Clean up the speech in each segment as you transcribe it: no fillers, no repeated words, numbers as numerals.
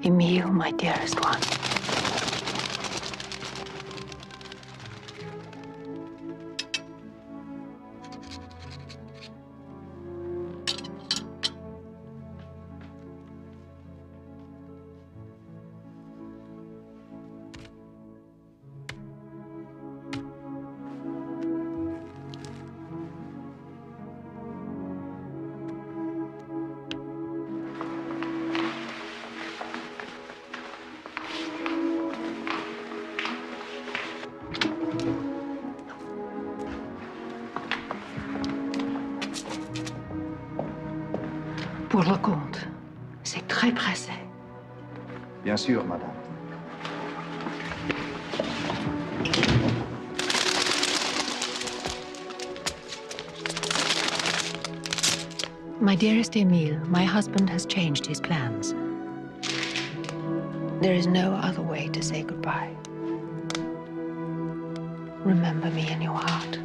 Emile, my dearest one. Pour le comte, c'est très pressé. Bien sûr, madame. My dearest Emile, my husband has changed his plans. There is no other way to say goodbye. Remember me in your heart.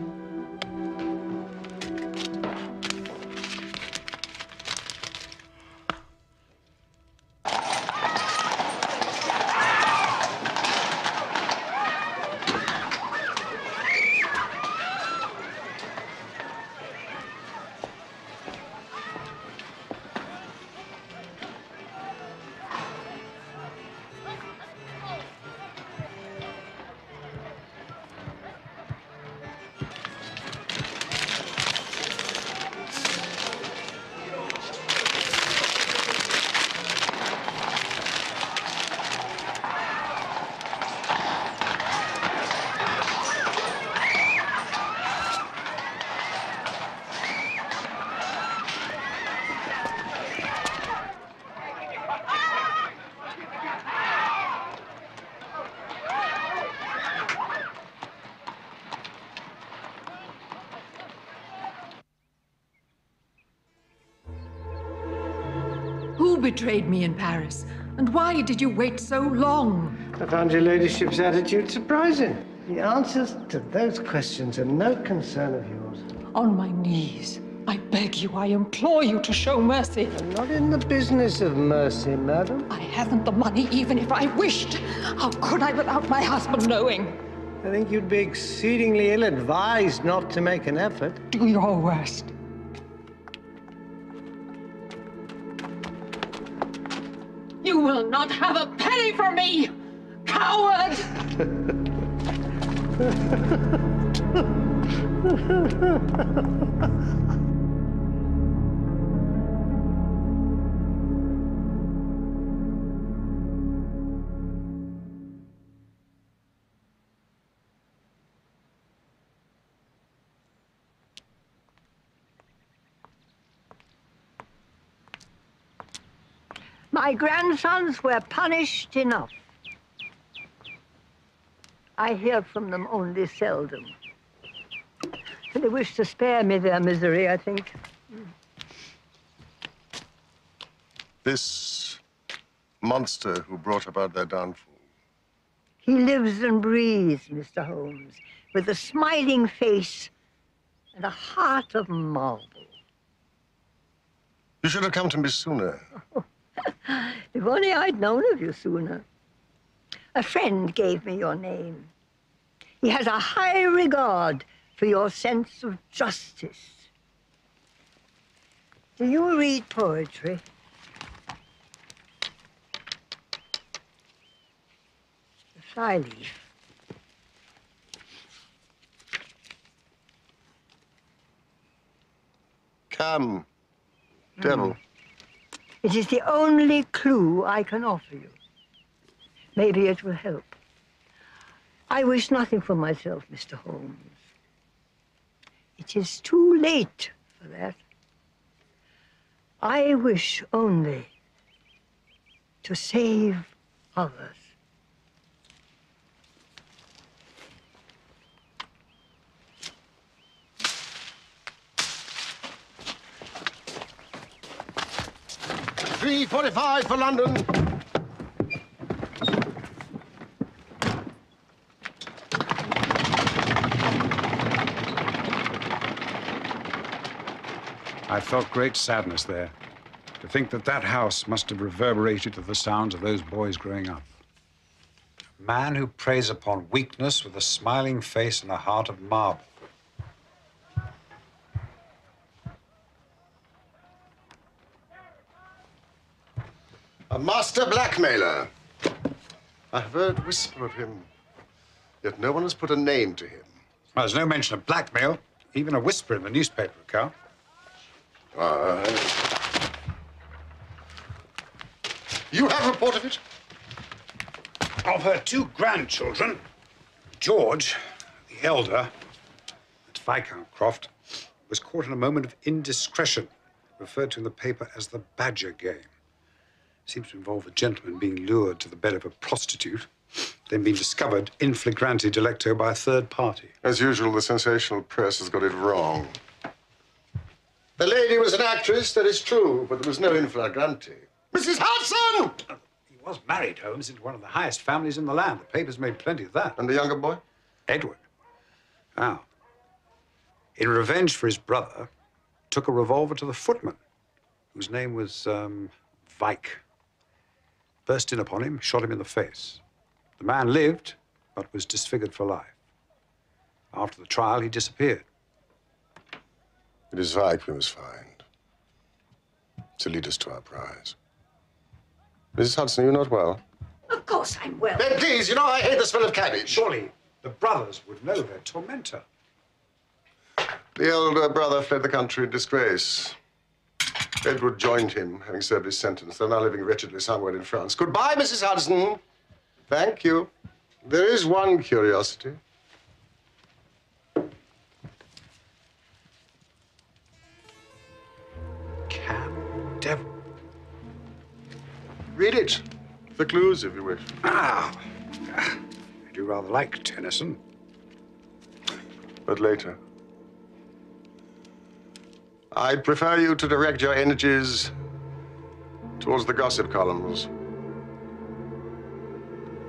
Who betrayed me in Paris? And why did you wait so long? I found your ladyship's attitude surprising. The answers to those questions are no concern of yours. On my knees, I beg you, I implore you to show mercy. I'm not in the business of mercy, madam. I haven't the money even if I wished. How could I without my husband knowing? I think you'd be exceedingly ill-advised not to make an effort. Do your worst. You will not have a penny from me, coward! My grandsons were punished enough. I hear from them only seldom. They wish to spare me their misery, I think. This monster who brought about their downfall. He lives and breathes, Mr. Holmes, with a smiling face and a heart of marble. You should have come to me sooner. If only I'd known of you sooner. A friend gave me your name. He has a high regard for your sense of justice. Do you read poetry? The flyleaf. Come, devil. It is the only clue I can offer you. Maybe it will help. I wish nothing for myself, Mr. Holmes. It is too late for that. I wish only to save others. $3.45 for London. I felt great sadness there, To think that that house must have reverberated to the sounds of those boys growing up. A man who preys upon weakness with a smiling face and a heart of marble. A master blackmailer. I've heard whisper of him, yet no one has put a name to him. Well, there's no mention of blackmail, even a whisper in the newspaper account. You have report of it? Of her two grandchildren, George, the elder, at Viscount Croft, was caught in a moment of indiscretion, referred to in the paper as the Badger game. Seems to involve a gentleman being lured to the bed of a prostitute, then being discovered in flagrante delicto by a third party. As usual, the sensational press has got it wrong. The lady was an actress, that is true, but there was no in flagrante. Mrs. Hudson! He was married, Holmes, into one of the highest families in the land. The papers made plenty of that. And the younger boy? Edward. Now, in revenge for his brother, took a revolver to the footman, whose name was, Vike. Burst in upon him, shot him in the face. The man lived, but was disfigured for life. After the trial, he disappeared. It is Vike we must find to lead us to our prize. Mrs. Hudson, are you not well? Of course I'm well. Then please, you know I hate the smell of cabbage. Surely the brothers would know their tormentor. The elder brother fled the country in disgrace. Edward joined him, having served his sentence. They're now living wretchedly somewhere in France. Goodbye, Mrs. Hudson. Thank you. There is one curiosity. Cam devil. Read it. For clues, if you wish. Ah, I do rather like Tennyson. But later. I'd prefer you to direct your energies towards the gossip columns.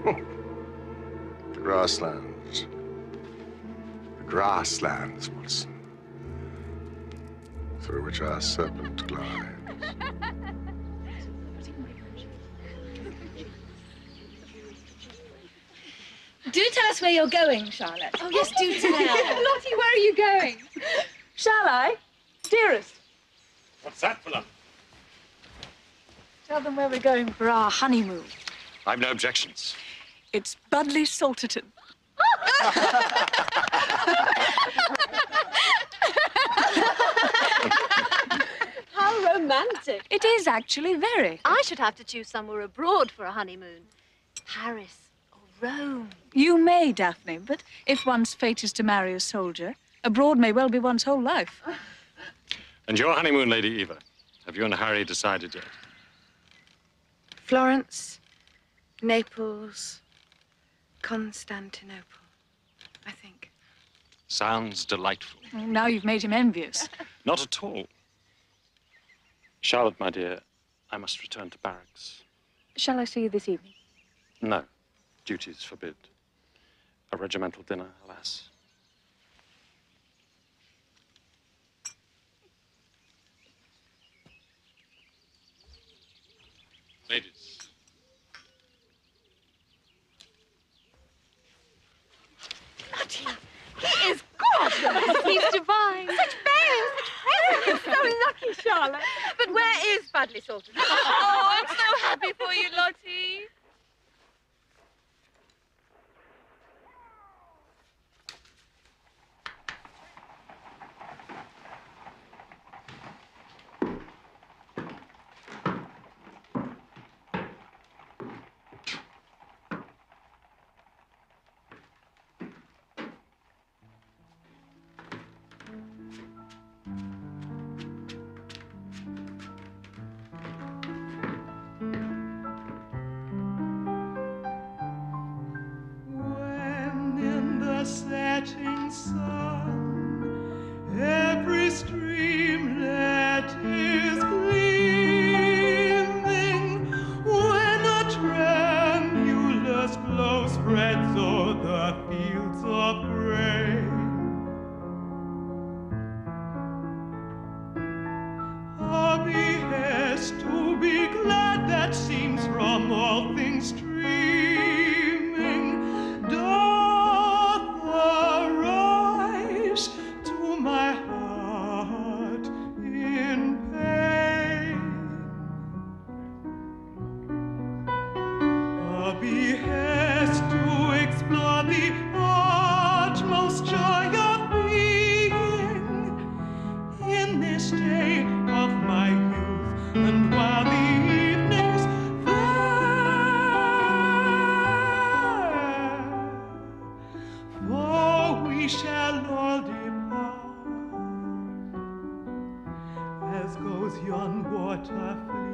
The grasslands. The grasslands, Watson, through which our serpent glides. Do tell us where you're going, Charlotte. Oh, yes, do tell. Lottie, where are you going? Shall I? Dearest. What's that for? Tell them where we're going for our honeymoon. I've no objections. It's Budley Salterton. How romantic. It is actually very. I should have to choose somewhere abroad for a honeymoon. Paris or Rome. You may, Daphne, but if one's fate is to marry a soldier, abroad may well be one's whole life. And your honeymoon, Lady Eva, have you and Harry decided yet? Florence, Naples, Constantinople, I think. Sounds delightful. Now you've made him envious. Not at all. Charlotte, my dear, I must return to barracks. Shall I see you this evening? No, duties forbid. A regimental dinner, alas. Ladies. Lottie, he is gorgeous. He's divine. Such bears, such presents. So lucky, Charlotte. But where is Budley Salterton? Oh, I'm so happy for you, Lottie. Setting sun, every streamlet is gleaming when a tremulous glow spreads o'er the fields of grain. A behest to your behest to explore the utmost joy of being in this day of my youth, and while the evenings fair, for we shall all depart, as goes yon water free.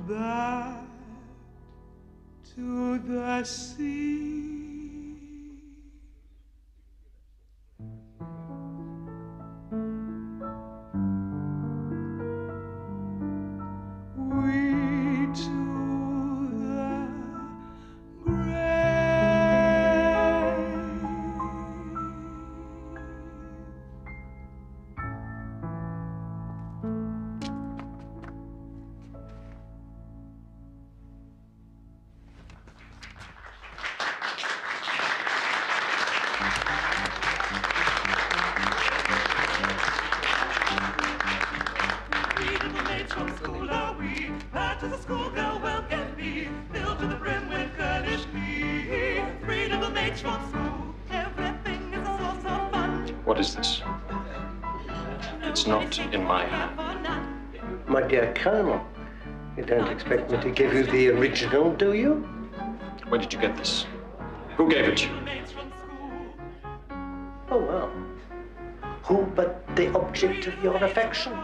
Back to the sea. We to the What is this? It's not in my hand. My dear Colonel, you don't expect me to give you the original, do you? Where did you get this? Who gave it to you? Oh, well. Who but the object of your affection?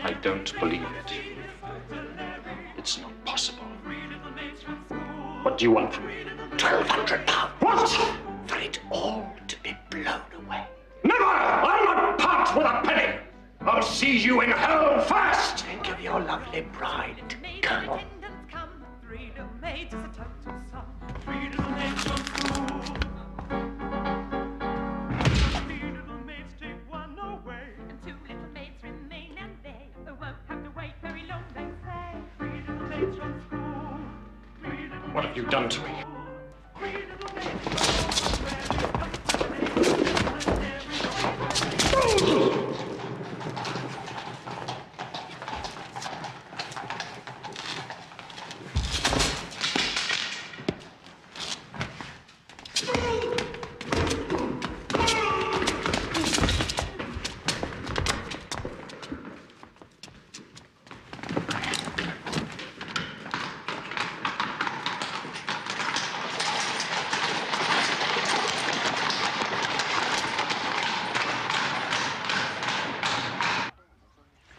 I don't believe it. It's not possible. What do you want from me? £1,200. What? For it all to be blown away. Never! I'll not part with a penny! I'll see you in hell first! Think of your lovely bride, Colonel. What have you done to me?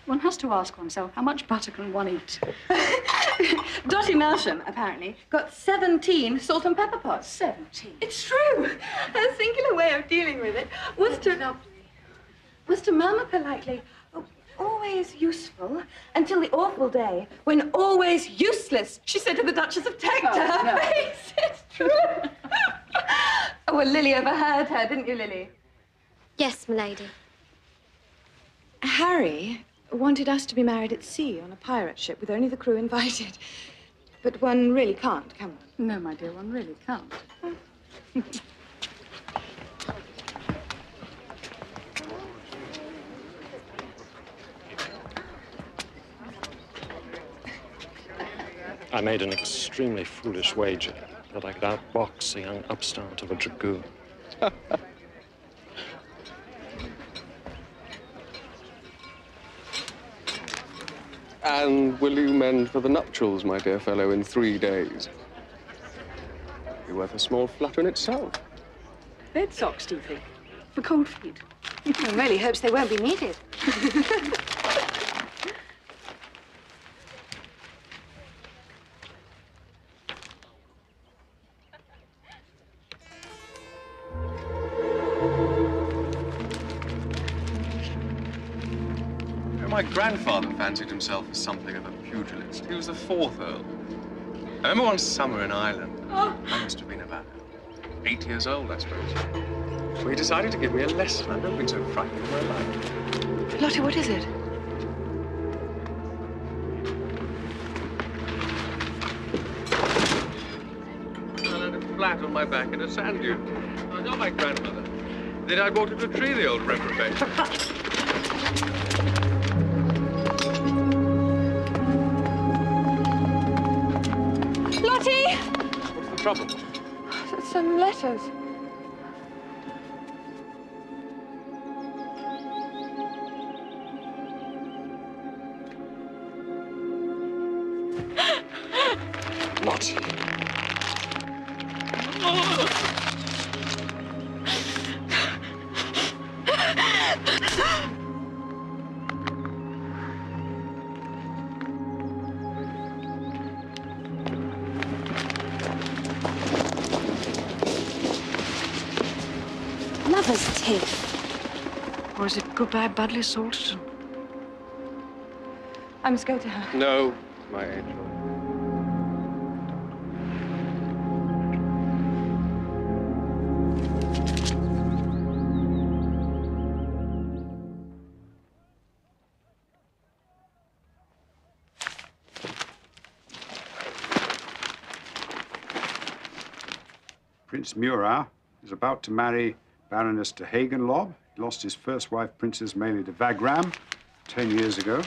One has to ask oneself, how much butter can one eat? Dottie Melsham, apparently, got 17 salt and pepper pots. 17? It's true. Her singular way of dealing with it was to murmur politely, "Oh, always useful," until the awful day when always useless, she said to the Duchess of Tech to her face. It's true. Oh, well, Lily overheard her, didn't you, Lily? Yes, m'lady. Harry wanted us to be married at sea on a pirate ship with only the crew invited. But one really can't, can one? No, my dear, one really can't. I made an extremely foolish wager that I could outbox a young upstart of a dragoon. And will you mend for the nuptials, my dear fellow, in 3 days? Be worth a small flutter in itself. Bed socks, do you think? For cold feet? One really hopes they won't be needed. My grandfather fancied himself as something of a pugilist. He was the 4th Earl. I remember one summer in Ireland. I must have been about 8 years old, I suppose. So he decided to give me a lesson. I've never been so frightened in my life. Lottie, what is it? I landed flat on my back in a sand dune. I was not my grandmother. Then I walked into a tree, the old reprobate. trouble? Some letters. Not. Lover's tiff. Or is it goodbye, badly salted? I must go to her. No, my angel. Prince Murat is about to marry Baroness de Hagenlob. He lost his first wife, Princess Mélie de Wagram, 10 years ago.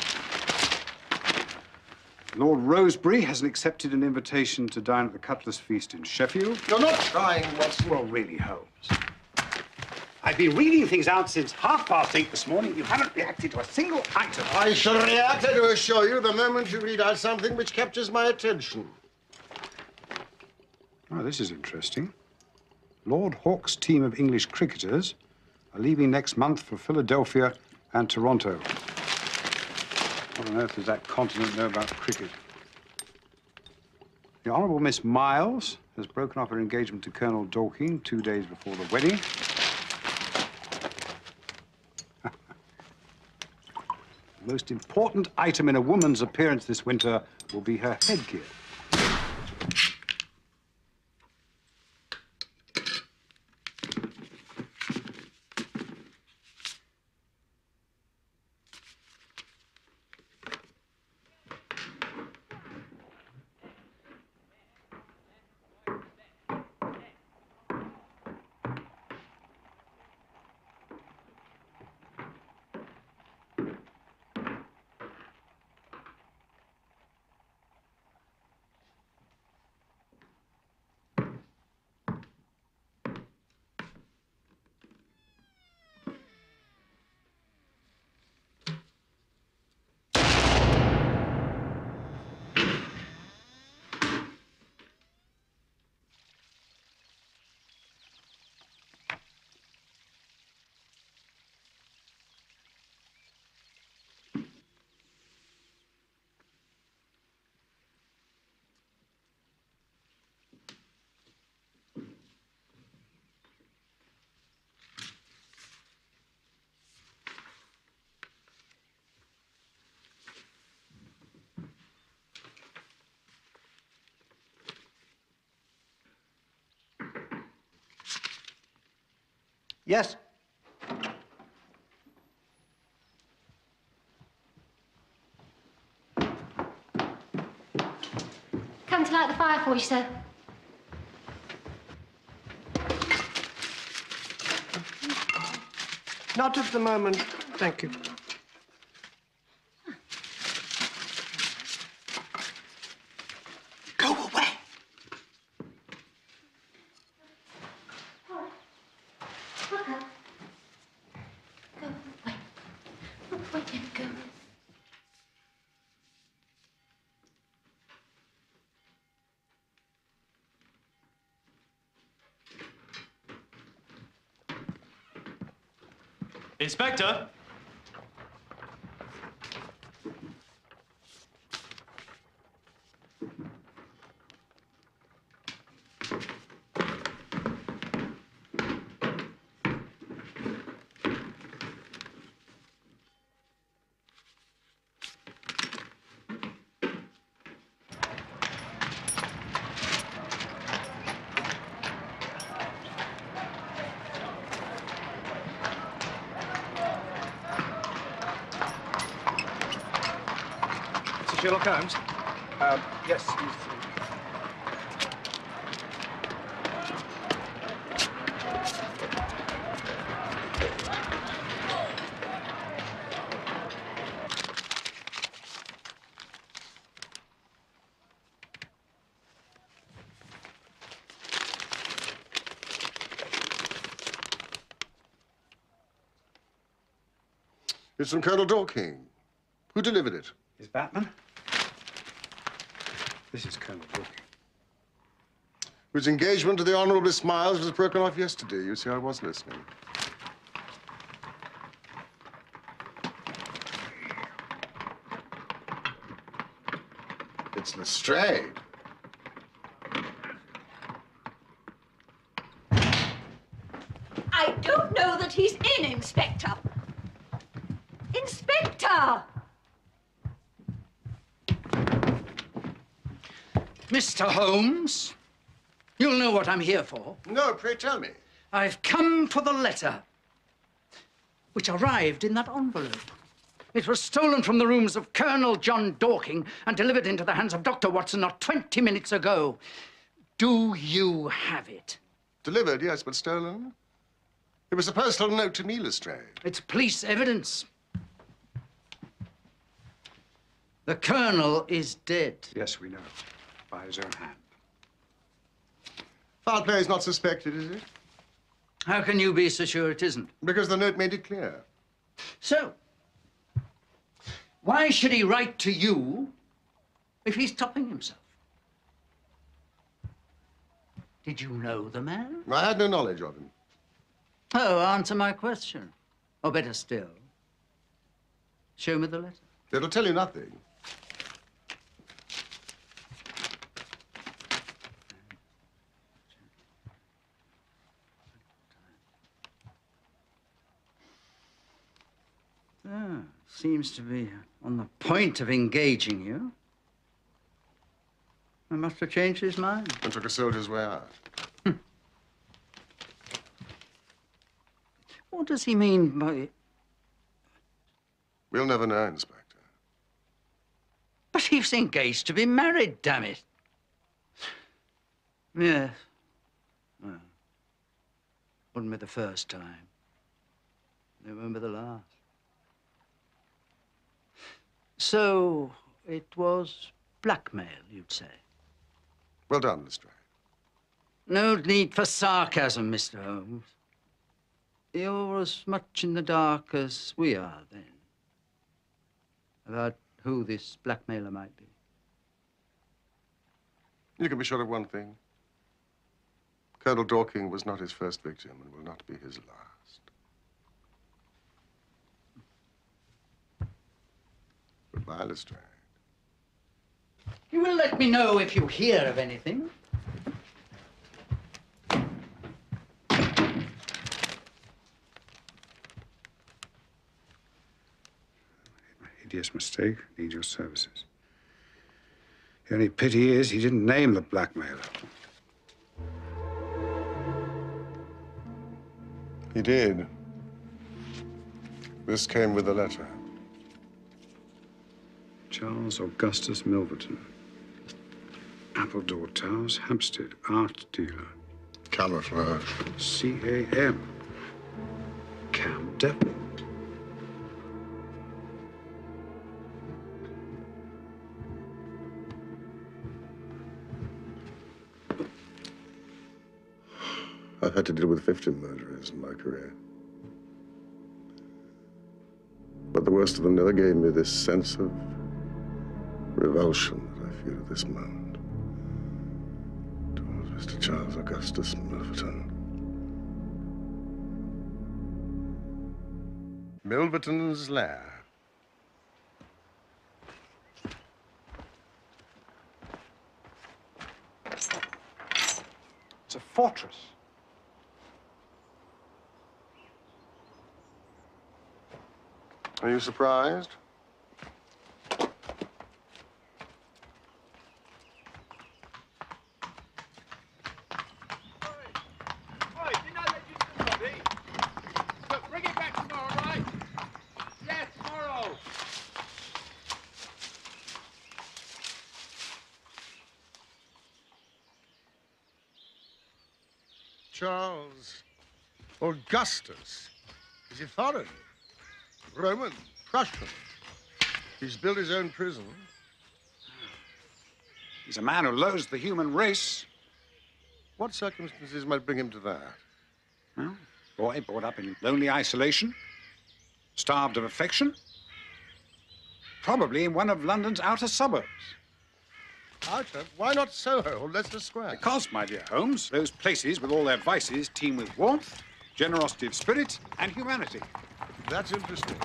Lord Rosebery hasn't accepted an invitation to dine at the Cutler's Feast in Sheffield. You're not trying, Watson. Well, really, Holmes. I've been reading things out since 8:30 this morning. You haven't reacted to a single item. I shall react, I do assure you, the moment you read out something which captures my attention. Oh, this is interesting. Lord Hawke's team of English cricketers are leaving next month for Philadelphia and Toronto. What on earth does that continent know about cricket? The Honourable Miss Miles has broken off her engagement to Colonel Dorking 2 days before the wedding. The most important item in a woman's appearance this winter will be her headgear. Yes? Come to light the fire for you, sir. Not at the moment, thank you. Go away. Inspector? Sherlock Holmes? Yes, It's from Colonel Dorking. Who delivered it? Is Batman? This is Colonel Dorking. Whose engagement to the Honourable Smiles was broken off yesterday. You see, I was listening. It's Lestrade. I don't know that he's in, Inspector. Inspector! Mr. Holmes, you'll know what I'm here for. No, pray tell me. I've come for the letter, which arrived in that envelope. It was stolen from the rooms of Colonel John Dorking and delivered into the hands of Dr. Watson not 20 minutes ago. Do you have it? Delivered, yes, but stolen. It was a personal note to me, Lestrade. It's police evidence. The Colonel is dead. Yes, we know. By his own hand. Foul play is not suspected, is it? How can you be so sure it isn't? Because the note made it clear. So, why should he write to you if he's topping himself? Did you know the man? I had no knowledge of him. Oh, answer my question. Or better still, show me the letter. It'll tell you nothing. Ah, seems to be on the point of engaging you. I must have changed his mind. And took a soldier's way out. What does he mean by... We'll never know, Inspector. But he's engaged to be married, damn it. Yes. Well, wouldn't be the first time. It won't be the last. So, it was blackmail, you'd say? Well done, Lestrade. No need for sarcasm, Mr. Holmes. You're as much in the dark as we are, then, about who this blackmailer might be. You can be sure of one thing. Colonel Dorking was not his first victim and will not be his last. Goodbye, Lestrade. You will let me know if you hear of anything. Hideous mistake. Need your services. The only pity is he didn't name the blackmailer. He did. This came with the letter. Charles Augustus Mίλvεετον. Appledore Towers, Hampstead, art dealer. Camouflage. C-A-M. Cam Devil. I've had to deal with 50 murderers in my career. But the worst of them never gave me this sense of revulsion that I feel at this moment towards Mr. Charles Augustus Mίλvεετον. Mίλvεeton's lair. It's a fortress. Are you surprised? Bring it back tomorrow, right? Yes, tomorrow. Charles Augustus. Is he foreign? Roman, Prussian. He's built his own prison. He's a man who loathes the human race. What circumstances might bring him to that? Well, boy brought up in lonely isolation. Starved of affection? Probably in one of London's outer suburbs. Outer? Why not Soho or Leicester Square? Because, my dear Holmes, those places with all their vices teem with warmth, generosity of spirit, and humanity. That's interesting.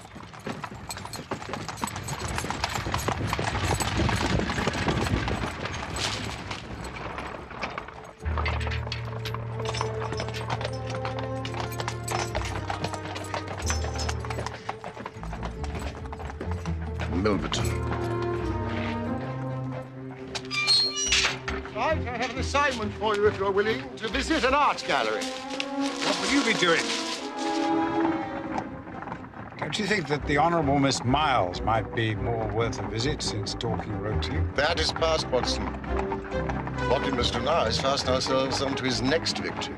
Mίλβεετον. Right, I have an assignment for you, if you're willing, to visit an art gallery. What will you be doing? Don't you think that the Honourable Miss Miles might be more worth a visit since Dorking wrote to you? That is past, Watson. What we must do now is fasten ourselves onto his next victim.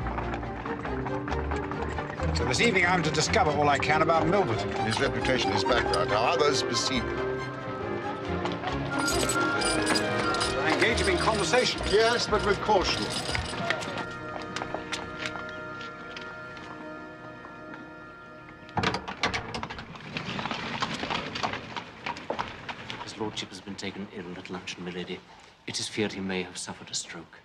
So this evening I'm to discover all I can about Mίλvεετον. His reputation, his background, how others perceive him. I engage him in conversation. Yes, but with caution. His lordship has been taken ill at luncheon, milady. It is feared he may have suffered a stroke.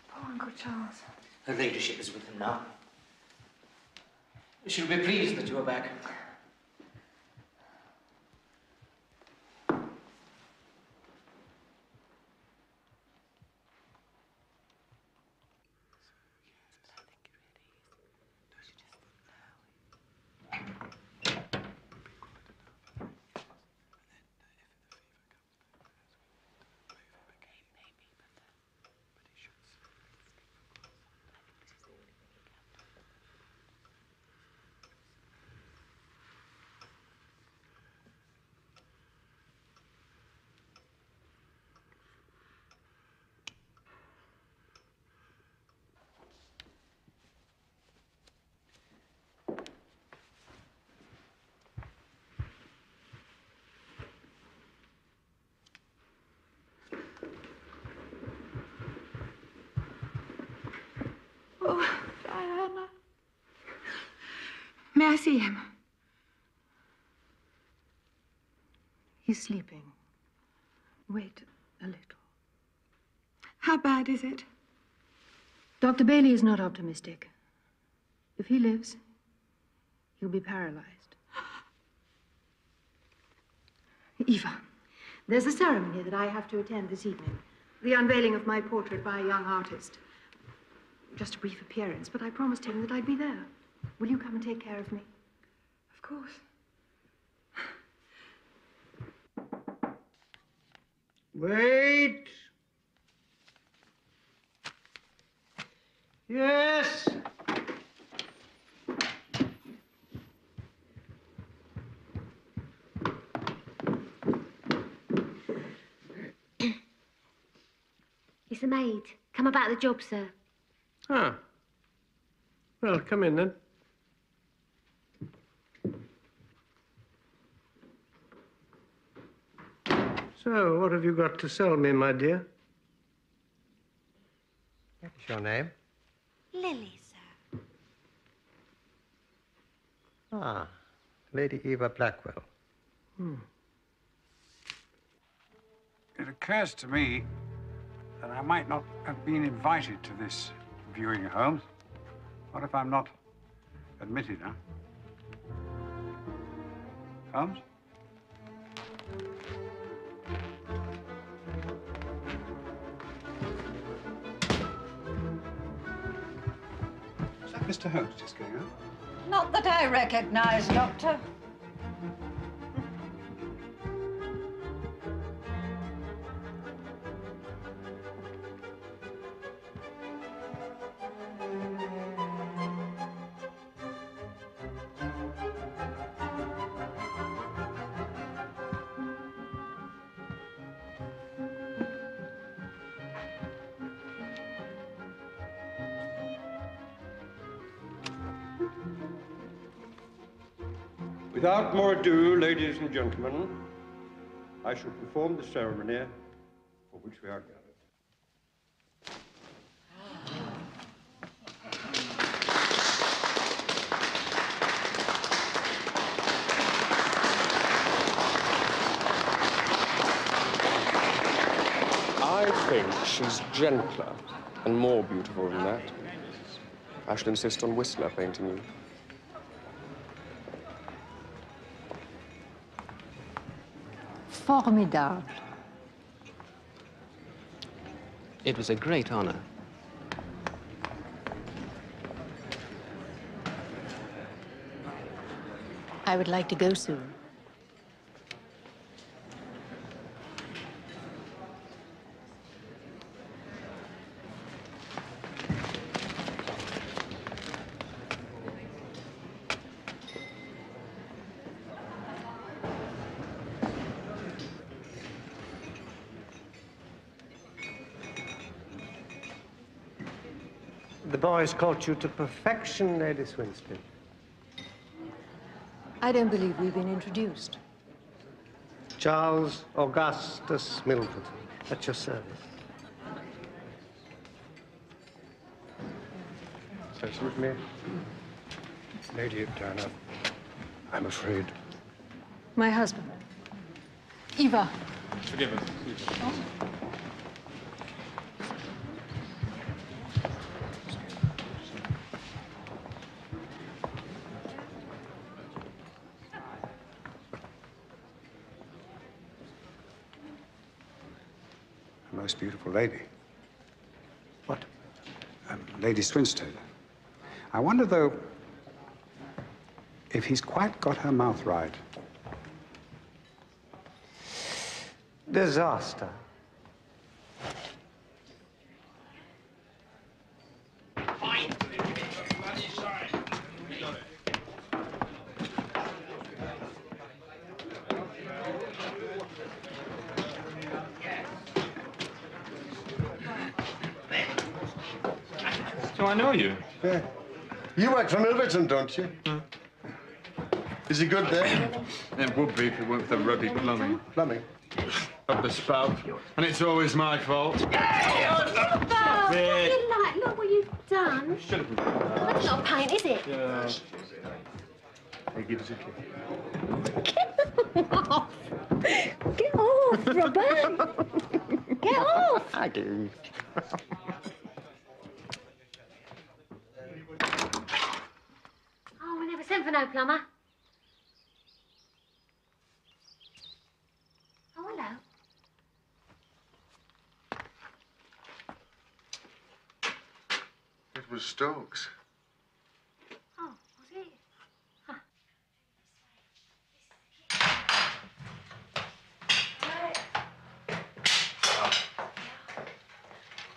Poor Uncle Charles. Her ladyship is with him now. She'll be pleased that you are back. Oh, Diana. May I see him? He's sleeping. Wait a little. How bad is it? Dr. Bailey is not optimistic. If he lives, he'll be paralyzed. Eva, there's a ceremony that I have to attend this evening. The unveiling of my portrait by a young artist. Just a brief appearance, but I promised him that I'd be there. Will you come and take care of me? Of course. Wait. Yes. It's the maid. Come about the job, sir. Ah. Well, come in then. So, what have you got to sell me, my dear? What is your name? Lily, sir. Ah, Lady Éva Blackwell. It occurs to me that I might not have been invited to this viewing, Holmes. What if I'm not admitted, huh? Holmes? Is that Mr. Holmes just going out? Not that I recognize, Doctor. Without more ado, ladies and gentlemen, I shall perform the ceremony for which we are gathered. She's gentler and more beautiful than that. I shall insist on Whistler painting you. Formidable. It was a great honor. I would like to go soon. The boys caught you to perfection, Lady Swinston. I don't believe we've been introduced. Charles Augustus Mίλβεετον, at your service. That's with me. Lady Turner, I'm afraid. My husband. Eva. Forgive us. A most beautiful lady. What? Lady Swinstead. I wonder, though, if he's quite got her mouth right. Disaster. So I know you. Yeah. You work for Mίλβεετον, don't you? Is he good there? It would be if it weren't for the ruddy plumbing. Plumbing? Up the spout. And it's always my fault. Look what you've done. That's not paint, is it? Yeah. Hey, give us a kiss. Get off! Get off, Robert! Get off! I do. Oh, we never sent for no plumber. Oh, hello. It was Stokes. Oh, was it? Huh.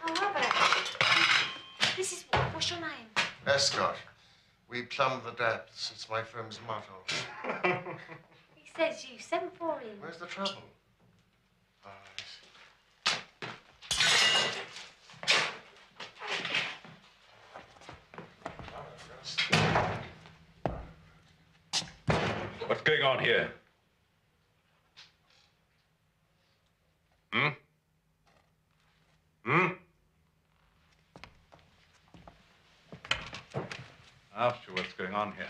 Oh, Robert. This is, what's your name? Escott. We plumb the depths. It's my firm's motto. He says you sent for him. Where's the trouble? What's going on here? Asked you what's going on here.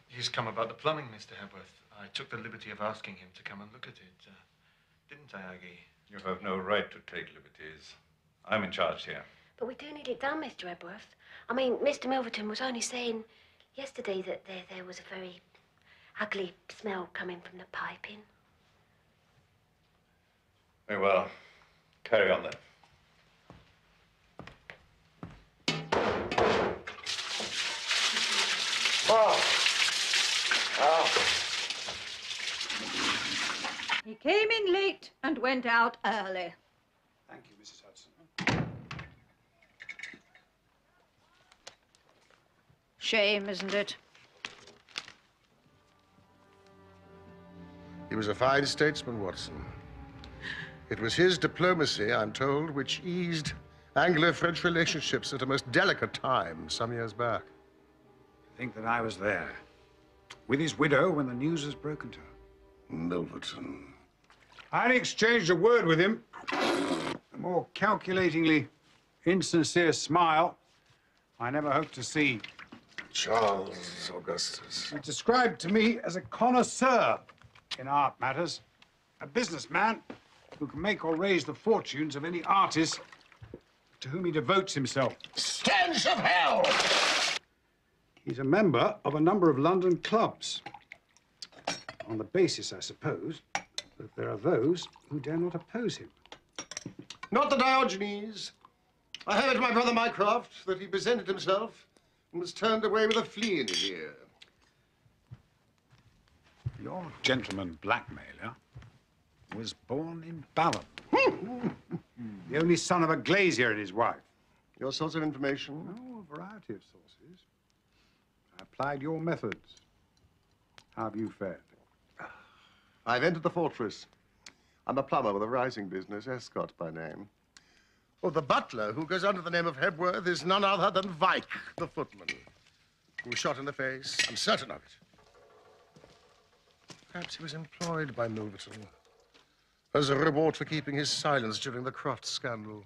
He's come about the plumbing, Mr. Hepworth. I took the liberty of asking him to come and look at it. Didn't I, Aggie? You have no right to take liberties. I'm in charge here. But we do need it done, Mr. Hepworth. I mean, Mr. Mίλvεετον was only saying yesterday that there was a very ugly smell coming from the piping. Very well. Carry on then. He came in late and went out early. Thank you, Mrs. Hudson. Shame, isn't it? He was a fine statesman, Watson. It was his diplomacy, I'm told, which eased Anglo-French relationships at a most delicate time some years back. I think that I was there, with his widow when the news was broken to her. Mίλvεετον. I had exchanged a word with him. A more calculatingly insincere smile I never hoped to see. Charles Augustus. He described to me as a connoisseur in art matters, a businessman who can make or raise the fortunes of any artist to whom he devotes himself. Stench of hell! He's a member of a number of London clubs. On the basis, I suppose, that there are those who dare not oppose him. Not the Diogenes. I heard my brother Mycroft that he presented himself and was turned away with a flea in his ear. Your gentleman blackmailer was born in Balham. The only son of a glazier and his wife. Your source of information? Oh, a variety of sources. I applied your methods. How have you fared? I've entered the fortress. I'm a plumber with a rising business, Escott by name. Well, the butler, who goes under the name of Hebworth, is none other than Vike, the footman, who was shot in the face. I'm certain of it. Perhaps he was employed by Milverton as a reward for keeping his silence during the Croft scandal.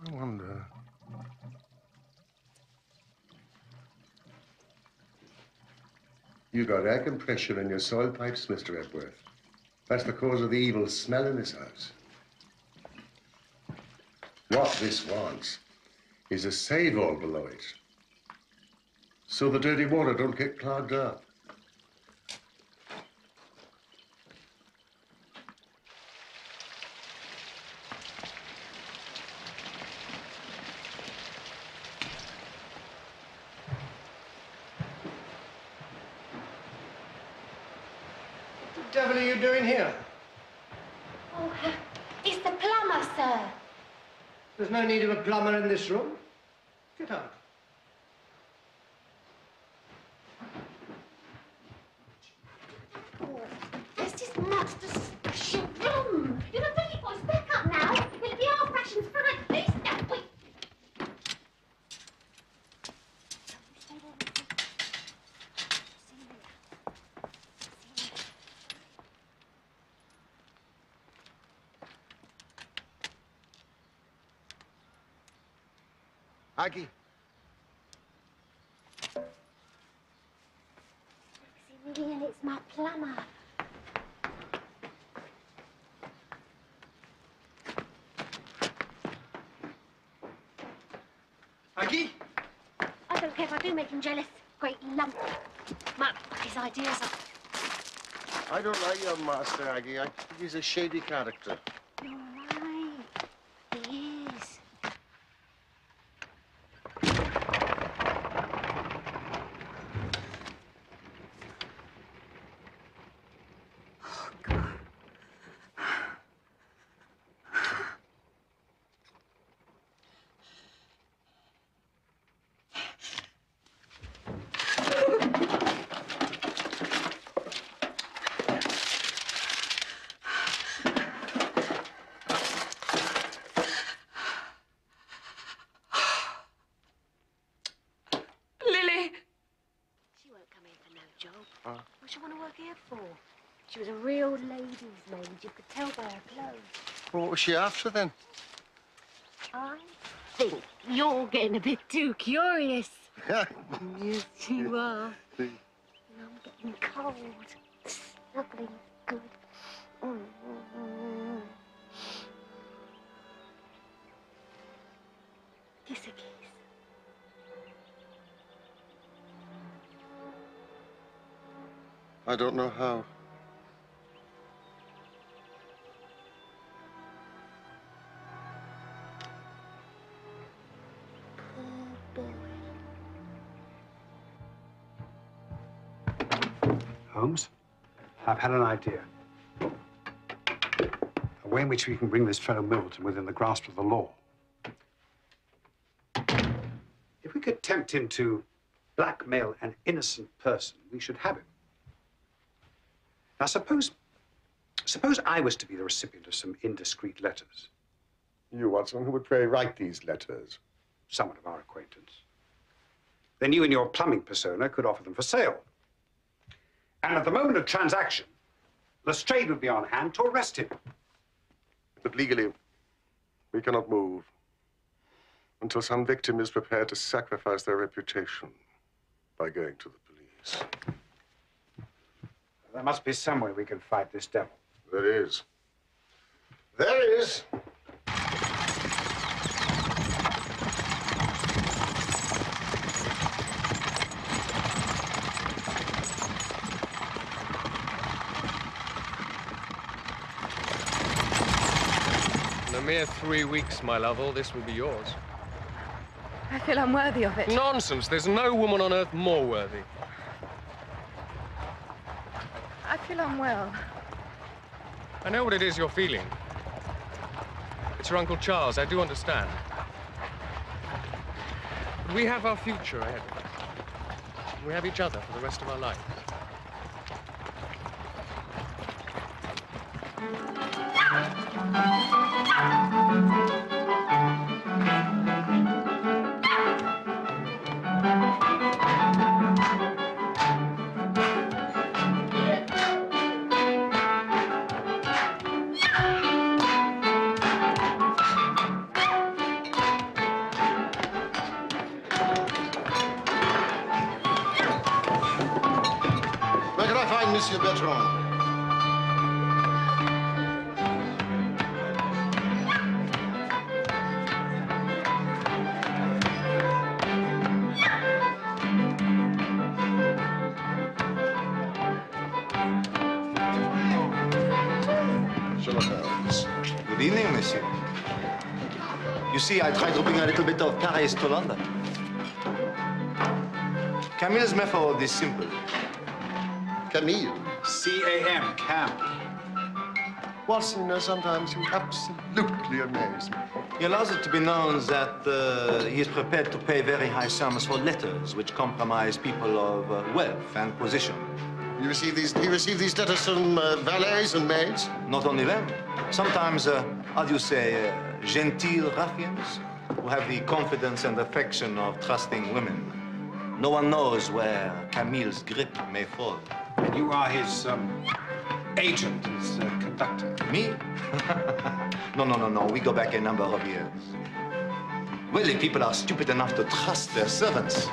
I wonder. You got air compression in your soil pipes, Mr. Hebworth. That's the cause of the evil smell in this house. What this wants is a save-all below it, so the dirty water don't get clogged up. What the devil are you doing here? Oh, it's the plumber, sir. There's no need of a plumber in this room. Get out. Oh, this is not the special room. You're not really boys. Back up now. It'll be our fashions for at least a week. Aggie. Maximilian, it's my plumber. Aggie? I don't care if I do make him jealous. Great lump. But his ideas are... I don't like your master, Aggie. I think he's a shady character. You're right. He is. What do you want to work here for? She was a real lady's maid. You could tell by her clothes. Well, what was she after, then? I think you're getting a bit too curious. Yes, you are. I'm getting cold. Snuggling good. Kiss a kiss. I don't know how. Poor boy. Holmes, I've had an idea. A way in which we can bring this fellow Milverton within the grasp of the law. If we could tempt him to blackmail an innocent person, we should have him. Now, suppose I was to be the recipient of some indiscreet letters. You, Watson, who would pray write these letters? Someone of our acquaintance. Then you and your plumbing persona could offer them for sale. And at the moment of transaction, Lestrade would be on hand to arrest him. But legally, we cannot move until some victim is prepared to sacrifice their reputation by going to the police. There must be some way we can fight this devil. There is. There is. mere 3 weeks, my love. All this will be yours. I feel unworthy of it. Nonsense. There's no woman on earth more worthy. I feel unwell. I know what it is you're feeling. It's your Uncle Charles. I do understand. But we have our future ahead of us. We have each other for the rest of our life. Monsieur Bertrand. Sherlock Holmes. Good evening, monsieur. You see, I tried to bring a little bit of Paris to London. Camille's method is simple. Camille? C-A-M, Cam. Watson, you know, sometimes you absolutely amaze me. He allows it to be known that he is prepared to pay very high sums for letters which compromise people of wealth and position. You receive these letters from valets and maids? Not only them. Sometimes, how do you say, genteel ruffians who have the confidence and affection of trusting women. No one knows where Camille's grip may fall. And you are his agent, his conductor. Me? No. We go back a number of years. Really, people are stupid enough to trust their servants.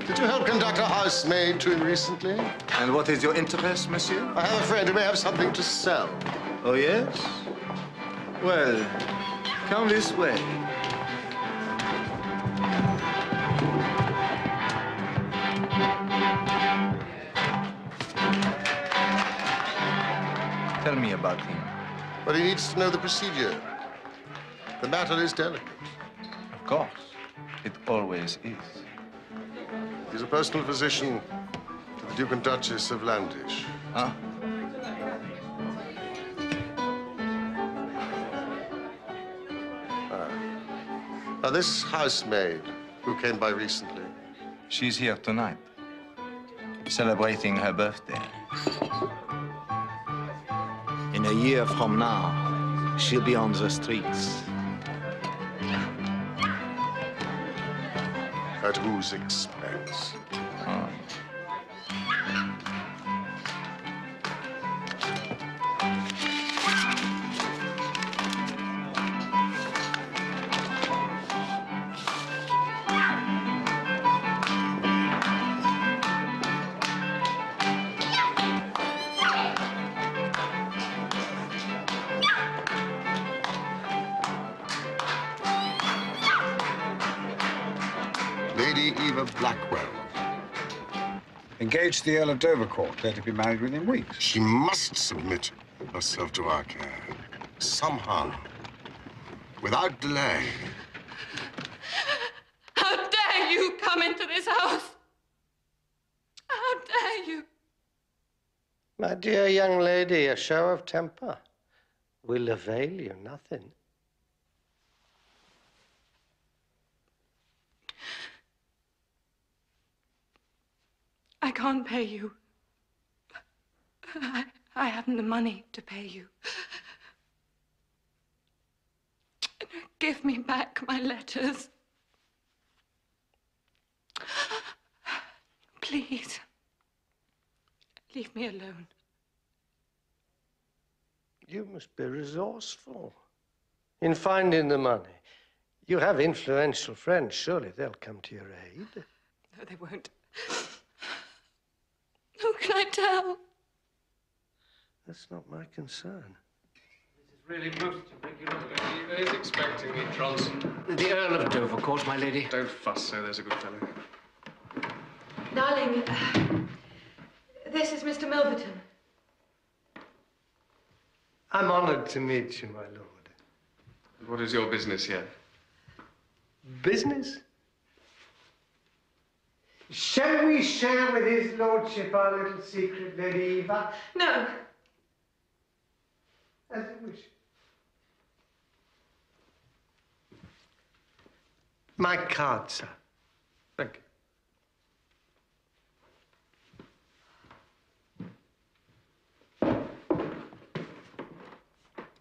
Did you help conduct a housemaid to him recently? And what is your interest, monsieur? I have a friend who may have something to sell. Oh, yes? Well, come this way. Tell me about him. But he needs to know the procedure. The matter is delicate. Of course. It always is. He's a personal physician to the Duke and Duchess of Landish. Huh? Now, this housemaid who came by recently. She's here tonight, celebrating her birthday. In a year from now, she'll be on the streets. At whose expense? Oh. Lady Éuva Blackwell. Engaged to the Earl of Dovercourt, they're to be married within weeks. She must submit herself to our care. Somehow. Without delay. How dare you come into this house? How dare you? My dear young lady, a show of temper will avail you nothing. I can't pay you. I haven't the money to pay you. Give me back my letters. Please. Leave me alone. You must be resourceful in finding the money. You have influential friends. Surely they'll come to your aid. No, they won't. Who can I tell? That's not my concern. This is really most irregular. He's expecting me, Johnson. The Earl of Dovercourt, my lady. Don't fuss, sir. There's a good fellow. Darling, this is Mr. Milverton. I'm honored to meet you, my lord. What is your business here? Business? Shall we share with his lordship our little secret, Lady Eva? No. As you wish. My card, sir. Thank you.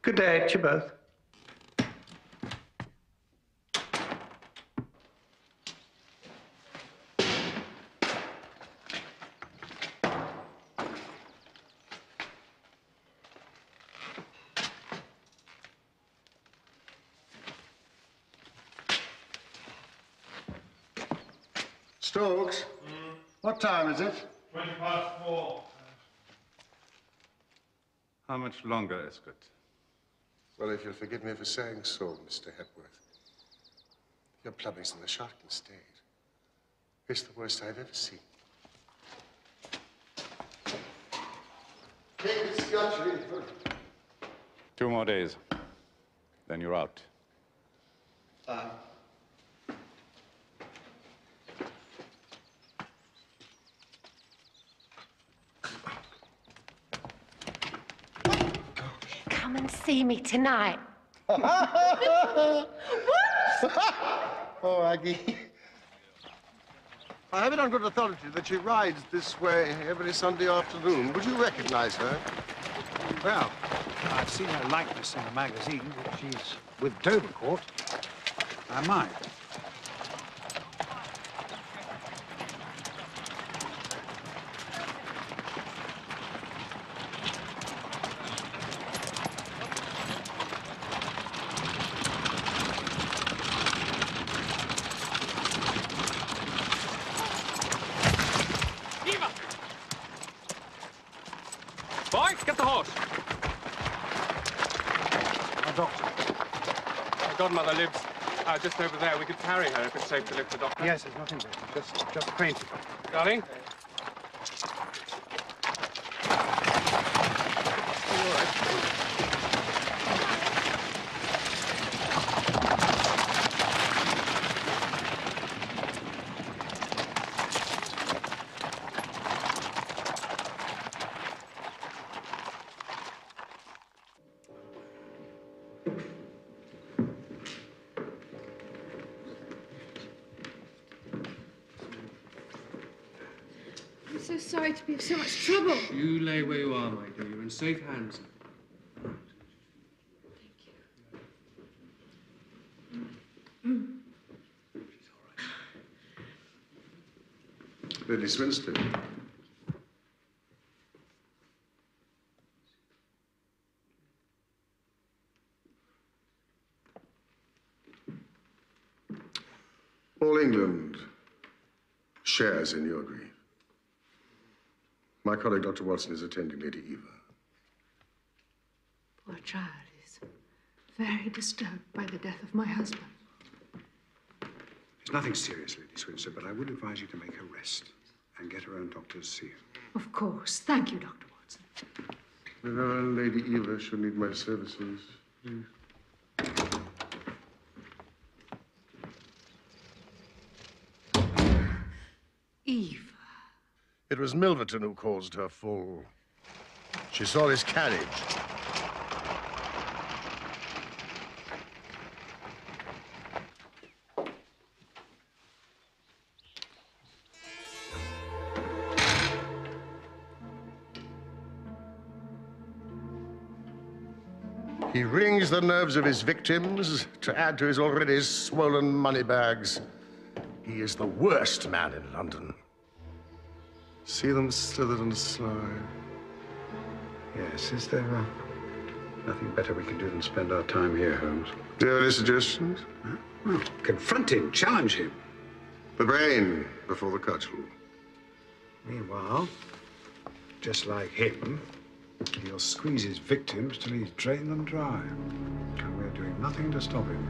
Good day to you both. Stokes, what time is it? 4:20. How much longer, Escott? Well, if you'll forgive me for saying so, Mr. Hepworth, your plumbing's in a shocking state. It's the worst I've ever seen. Take this scotch in. 2 more days. Then you're out. Come and see me tonight. What? Oh, Aggie. I have it on good authority that she rides this way every Sunday afternoon. Would you recognize her? Well, I've seen her likeness in a magazine. If she's with Dovercourt, I might. Boy, get the horse. My doctor. My godmother lives just over there. We could carry her if it's safe to lift the doctor. Yes, there's nothing there. Just fainted. Darling? I'm so sorry to be of so much trouble. You lay where you are, my dear. You're in safe hands. Lady Swinstead. All England shares in your grief. My colleague, Dr. Watson, is attending Lady Eva. Poor child is very disturbed by the death of my husband. There's nothing serious, Lady Swinstead, but I would advise you to make her rest and get her own doctor to see her. Of course. Thank you, Dr. Watson. If ever Lady Eva should need my services, please. Eve. It was Milverton who caused her fall. She saw his carriage. He wrings the nerves of his victims to add to his already swollen money bags. He is the worst man in London. See them slithered and slide. Yes, is there nothing better we can do than spend our time here, Holmes? Do you have any suggestions? Huh? Well, confront him, challenge him. The brain before the cudgel. Meanwhile, just like him, he'll squeeze his victims till he's drained them dry. And we're doing nothing to stop him.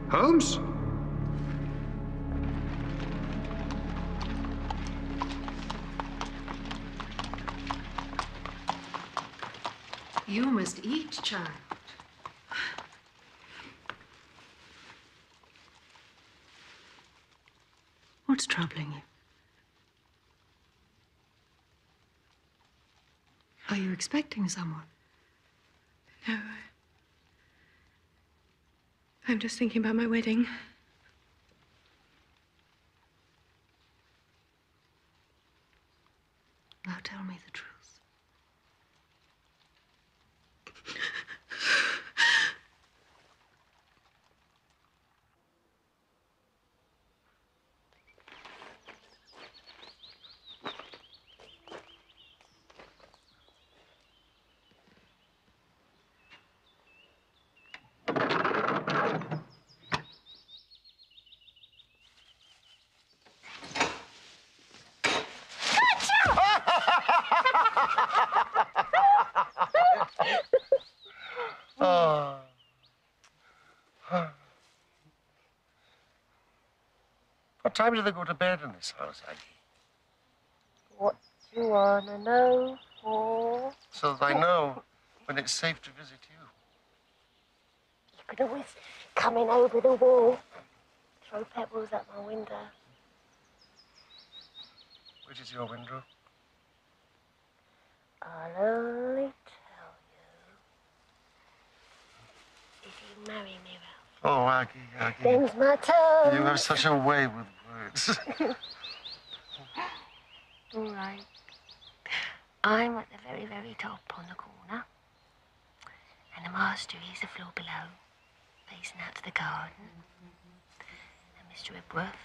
Holmes? You must eat, child. What's troubling you? Are you expecting someone? No. I'm just thinking about my wedding. Now tell me the truth. What time do they go to bed in this house, Aggie? What do you want to know for? So that I know when it's safe to visit you. You could always come in over the wall, throw pebbles at my window. Which is your window? I'll only tell you if you marry me, Ralph. Oh, Aggie, Aggie. Things my toes. You have such a way with words. All right. I'm at the very, very top on the corner. And the master is the floor below, facing out to the garden. And Mr. Ebworth,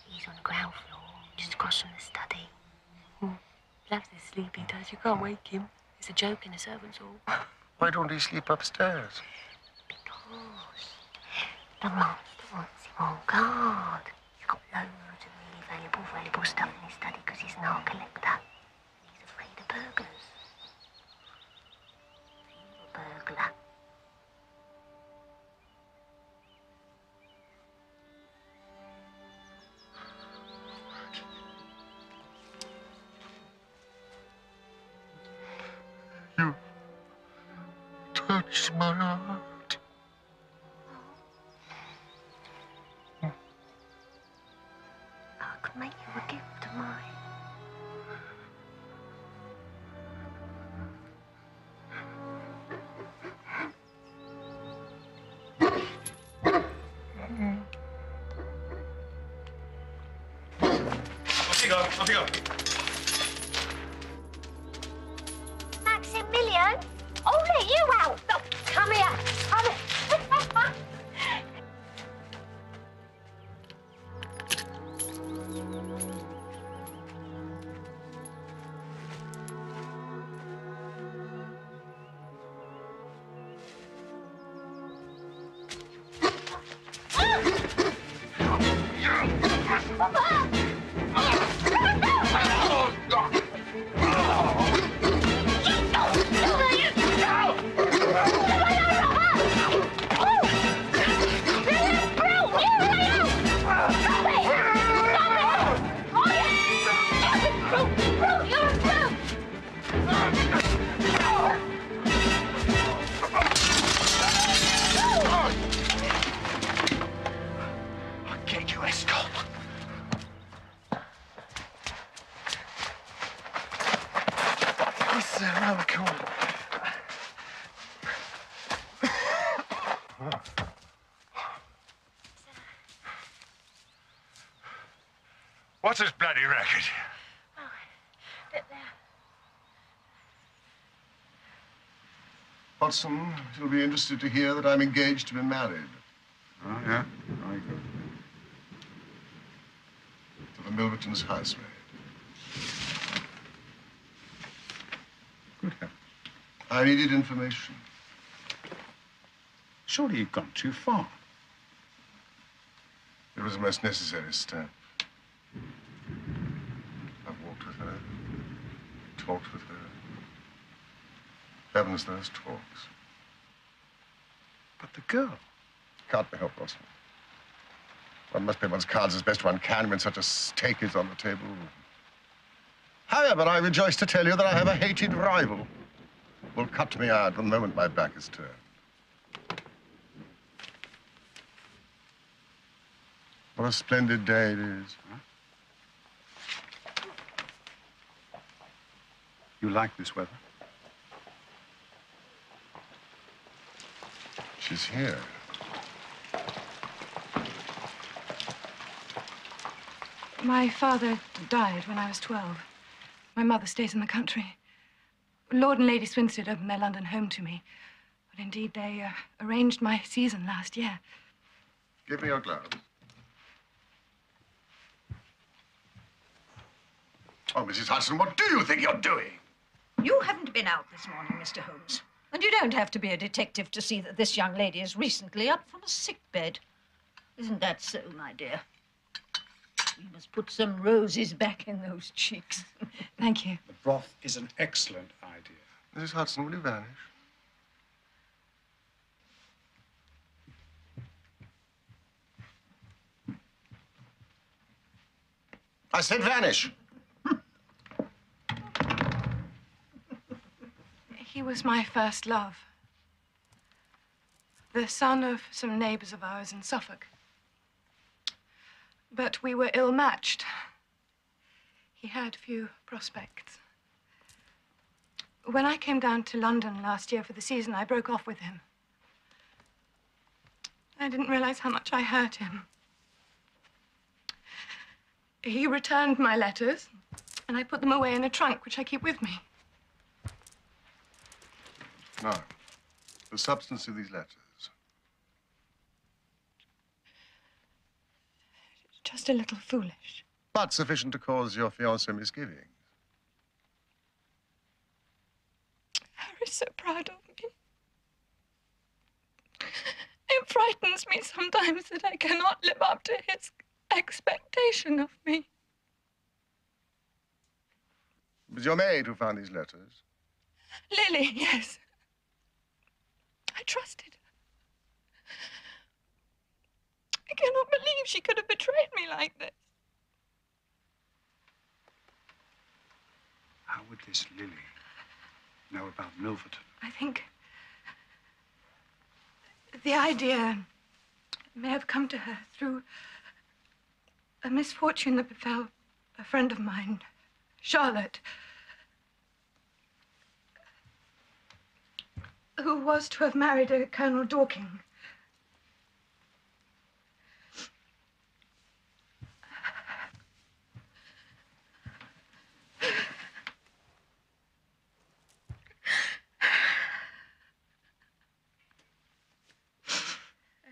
he's on the ground floor, just across from the study. Loves his sleep, he does. You can't wake him. It's a joke in the servants' hall. Why don't he sleep upstairs? Because the master wants him on guard. He's got loads of really valuable stuff in his study because he's an art collector. He's afraid of burglars. He's a burglar. You touch my heart. I could make you a gift of mine. Off you go, off you go. Maximilian, I'll let you out. No, come here, come here. What's this bloody racket? Watson, you'll be interested to hear that I'm engaged to be married. Oh, yeah? Very good. To the Milverton's housemaid. Good heavens. I needed information. Surely you've gone too far. It was the most necessary step. I've walked with her, talked with her. Heavens, those talks. But the girl? Can't be helped, Watson. One must play one's cards as best one can when such a stake is on the table. However, I rejoice to tell you that I have a hated rival. will cut me out the moment my back is turned. What a splendid day it is. Huh? You like this weather? She's here. My father died when I was 12. My mother stays in the country. Lord and Lady Swinstead opened their London home to me. But indeed, they arranged my season last year. Give me your gloves. Oh, Mrs. Hudson, what do you think you're doing? You haven't been out this morning, Mr. Holmes. And you don't have to be a detective to see that this young lady is recently up from a sick bed. Isn't that so, my dear? We must put some roses back in those cheeks. Thank you. The broth is an excellent idea. Mrs. Hudson, will you vanish? I said vanish. He was my first love. The son of some neighbors of ours in Suffolk. But we were ill-matched. He had few prospects. When I came down to London last year for the season, I broke off with him. I didn't realize how much I hurt him. He returned my letters, and I put them away in a trunk, which I keep with me. Now, the substance of these letters. Just a little foolish. But sufficient to cause your fiancé misgivings. Harry's so proud of me. It frightens me sometimes that I cannot live up to his expectation of me. It was your maid who found these letters? Lily, yes. I trusted her. I cannot believe she could have betrayed me like this. How would this Lily know about Milverton? I think the idea may have come to her through a misfortune that befell a friend of mine, Charlotte, who was to have married a Colonel Dorking.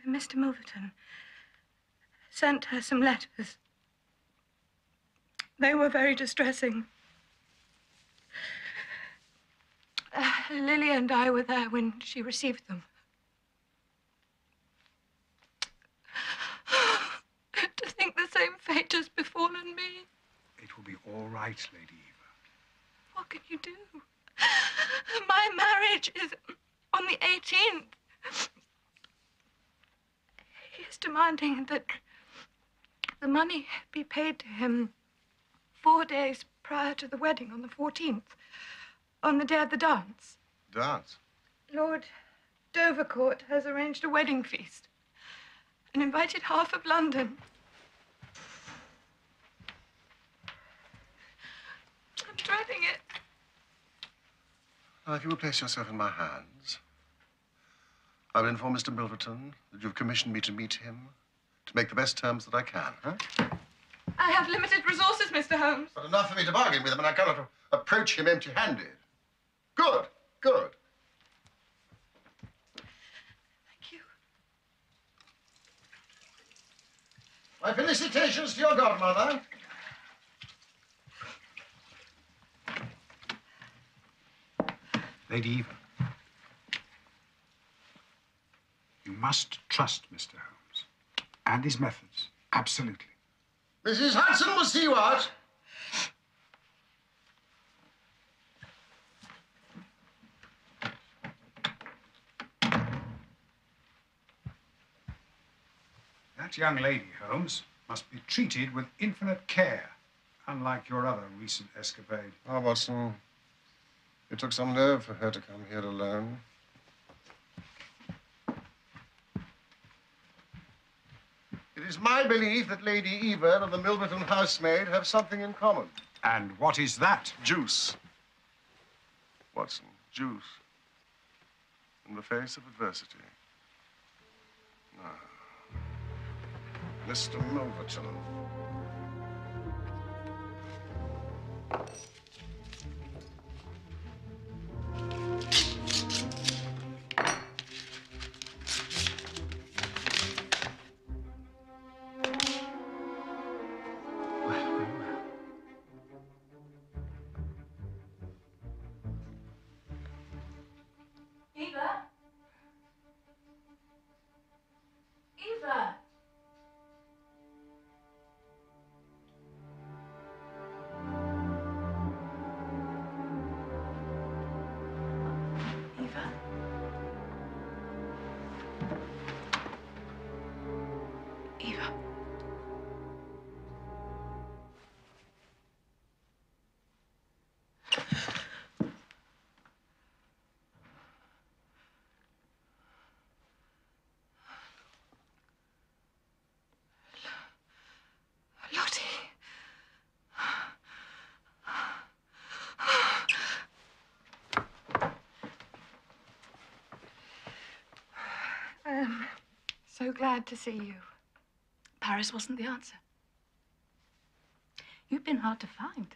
Mr. Milverton sent her some letters. They were very distressing. Lily and I were there when she received them. To think the same fate has befallen me. It will be all right, Lady Eva. What can you do? My marriage is on the 18th. He is demanding that the money be paid to him 4 days prior to the wedding on the 14th, on the day of the dance. Dance? Lord Dovercourt has arranged a wedding feast and invited half of London. I'm dreading it. Now, if you will place yourself in my hands, I will inform Mr. Milverton that you've commissioned me to meet him to make the best terms that I can, huh? I have limited resources, Mr. Holmes. But enough for me to bargain with him, and I cannot approach him empty-handed. Good, good. Thank you. My felicitations to your godmother. Lady Eva, you must trust Mr. Holmes and his methods, absolutely. Mrs. Hudson will see what? That young lady, Holmes, must be treated with infinite care, unlike your other recent escapade. Ah, Watson, It took some nerve for her to come here alone. It is my belief that Lady Éva and the Mίλβεετον housemaid have something in common. And what is that? Juice. Watson, juice. In the face of adversity. Ah. Mr. Mίλvεετon. So glad to see you. Paris wasn't the answer. You've been hard to find.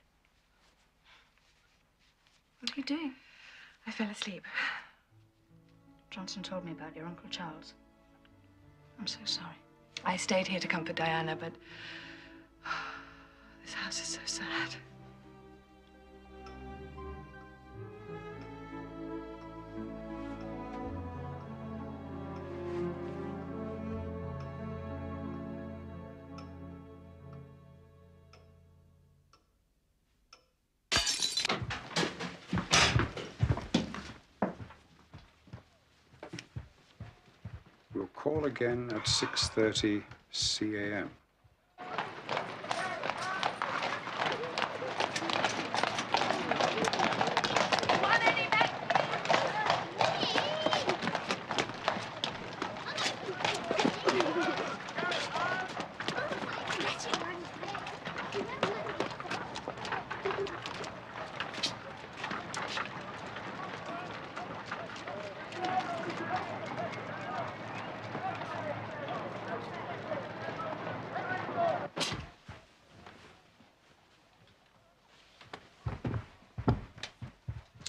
What are you doing? I fell asleep. Johnson told me about your Uncle Charles. I'm so sorry. I stayed here to comfort Diana, but this house is so sad. We'll call again at 6:30 CAM.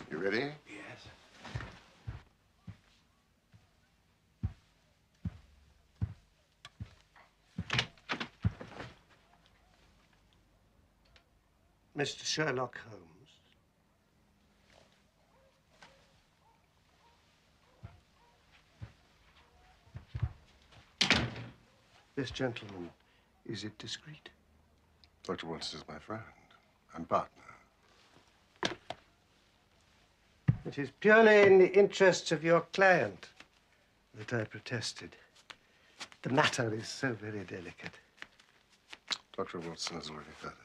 You ready? Yes. Mr. Sherlock Holmes. This gentleman, is it discreet? Dr. Watson is my friend and partner. It is purely in the interests of your client that I protested. The matter is so very delicate. Dr. Watson has already heard of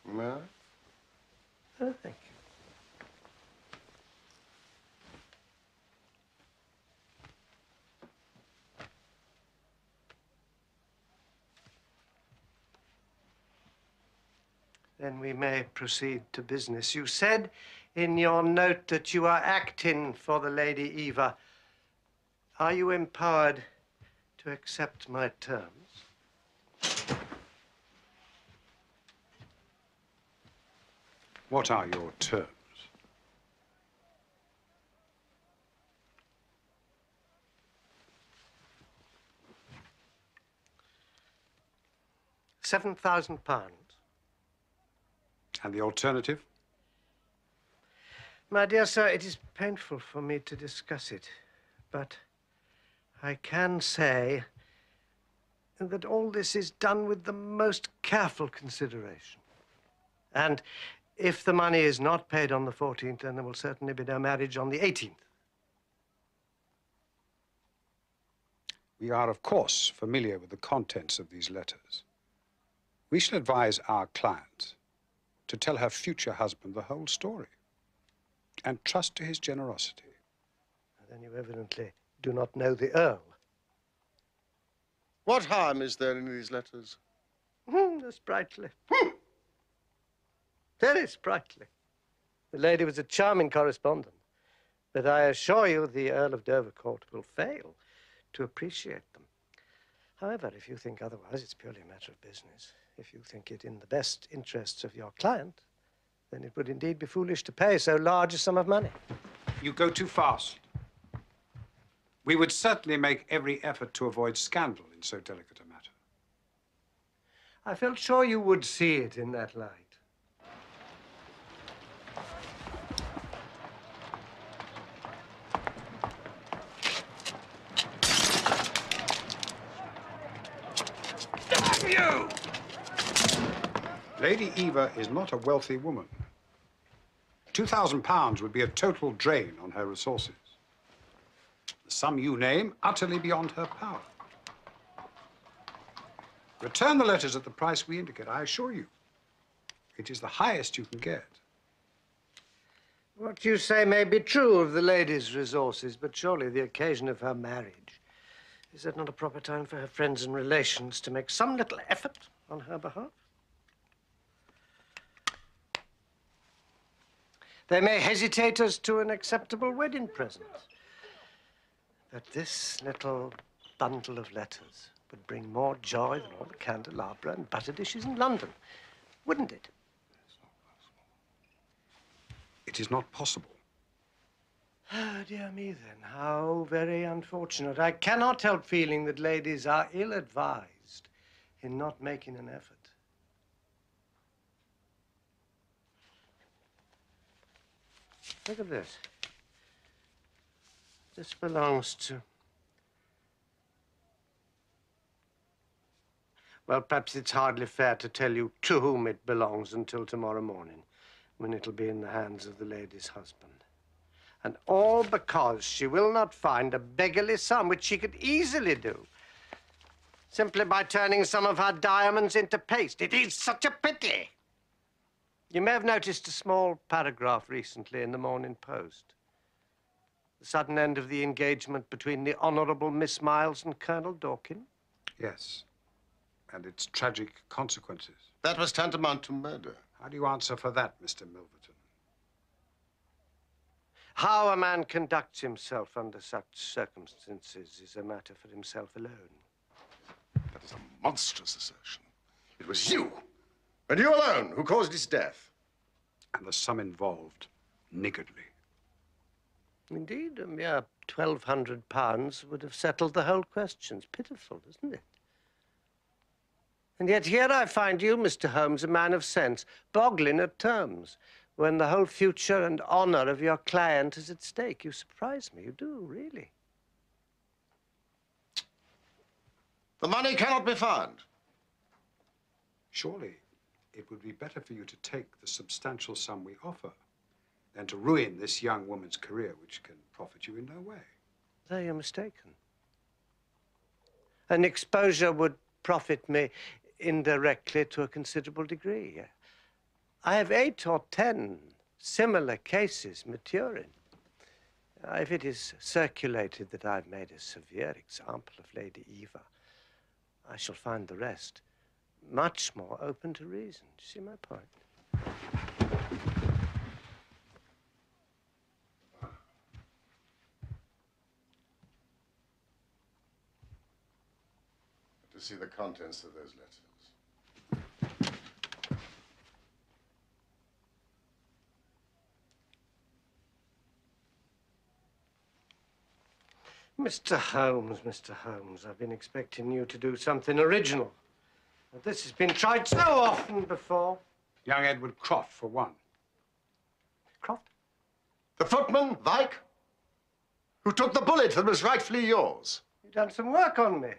it. May I? Oh, thank you. Then we may proceed to business. You said in your note that you are acting for the Lady Éva. Are you empowered to accept my terms? What are your terms? £7,000. And the alternative? My dear sir, it is painful for me to discuss it, but I can say that all this is done with the most careful consideration. And if the money is not paid on the 14th, then there will certainly be no marriage on the 18th. We are, of course, familiar with the contents of these letters. We shall advise our client to tell her future husband the whole story and trust to his generosity. Then you evidently do not know the Earl. What harm is there in these letters? Sprightly. Very sprightly. The lady was a charming correspondent, but I assure you the Earl of Dovercourt will fail to appreciate them. However, if you think otherwise, it's purely a matter of business. If you think it in the best interests of your client, then it would indeed be foolish to pay so large a sum of money. You go too fast. We would certainly make every effort to avoid scandal in so delicate a matter. I felt sure you would see it in that light. Damn you! Lady Éva is not a wealthy woman. £2,000 would be a total drain on her resources. The sum you name, utterly beyond her power. Return the letters at the price we indicate, I assure you. It is the highest you can get. What you say may be true of the lady's resources, but surely the occasion of her marriage. Is that not a proper time for her friends and relations to make some little effort on her behalf? They may hesitate as to an acceptable wedding present. But this little bundle of letters would bring more joy than all the candelabra and butter dishes in London, wouldn't it? It is not possible. Oh, dear me, then. How very unfortunate. I cannot help feeling that ladies are ill-advised in not making an effort. Look at this. This belongs to... Well, perhaps it's hardly fair to tell you to whom it belongs until tomorrow morning, when it'll be in the hands of the lady's husband. And all because she will not find a beggarly sum, which she could easily do, simply by turning some of her diamonds into paste. It is such a pity. You may have noticed a small paragraph recently in the Morning Post. The sudden end of the engagement between the Honourable Miss Miles and Colonel Dorkin. Yes, and its tragic consequences. That was tantamount to murder. How do you answer for that, Mr. Mίλvεετον? How a man conducts himself under such circumstances is a matter for himself alone. That is a monstrous assertion. It was you, and you alone, who caused his death. And the sum involved, niggardly. Indeed, a mere £1,200 would have settled the whole question. It's pitiful, isn't it? And yet here I find you, Mr. Holmes, a man of sense, boggling at terms, when the whole future and honor of your client is at stake. You surprise me, you do, really. The money cannot be found. Surely it would be better for you to take the substantial sum we offer than to ruin this young woman's career, which can profit you in no way. There you're mistaken. An exposure would profit me indirectly to a considerable degree. I have 8 or 10 similar cases maturing. If it is circulated that I've made a severe example of Lady Éva, I shall find the rest much more open to reason. Do you see my point? To see the contents of those letters. Mr. Holmes, I've been expecting you to do something original. But this has been tried so often before. Young Edward Croft, for one. Croft? The footman, Vike, who took the bullet that was rightfully yours. You've done some work on me.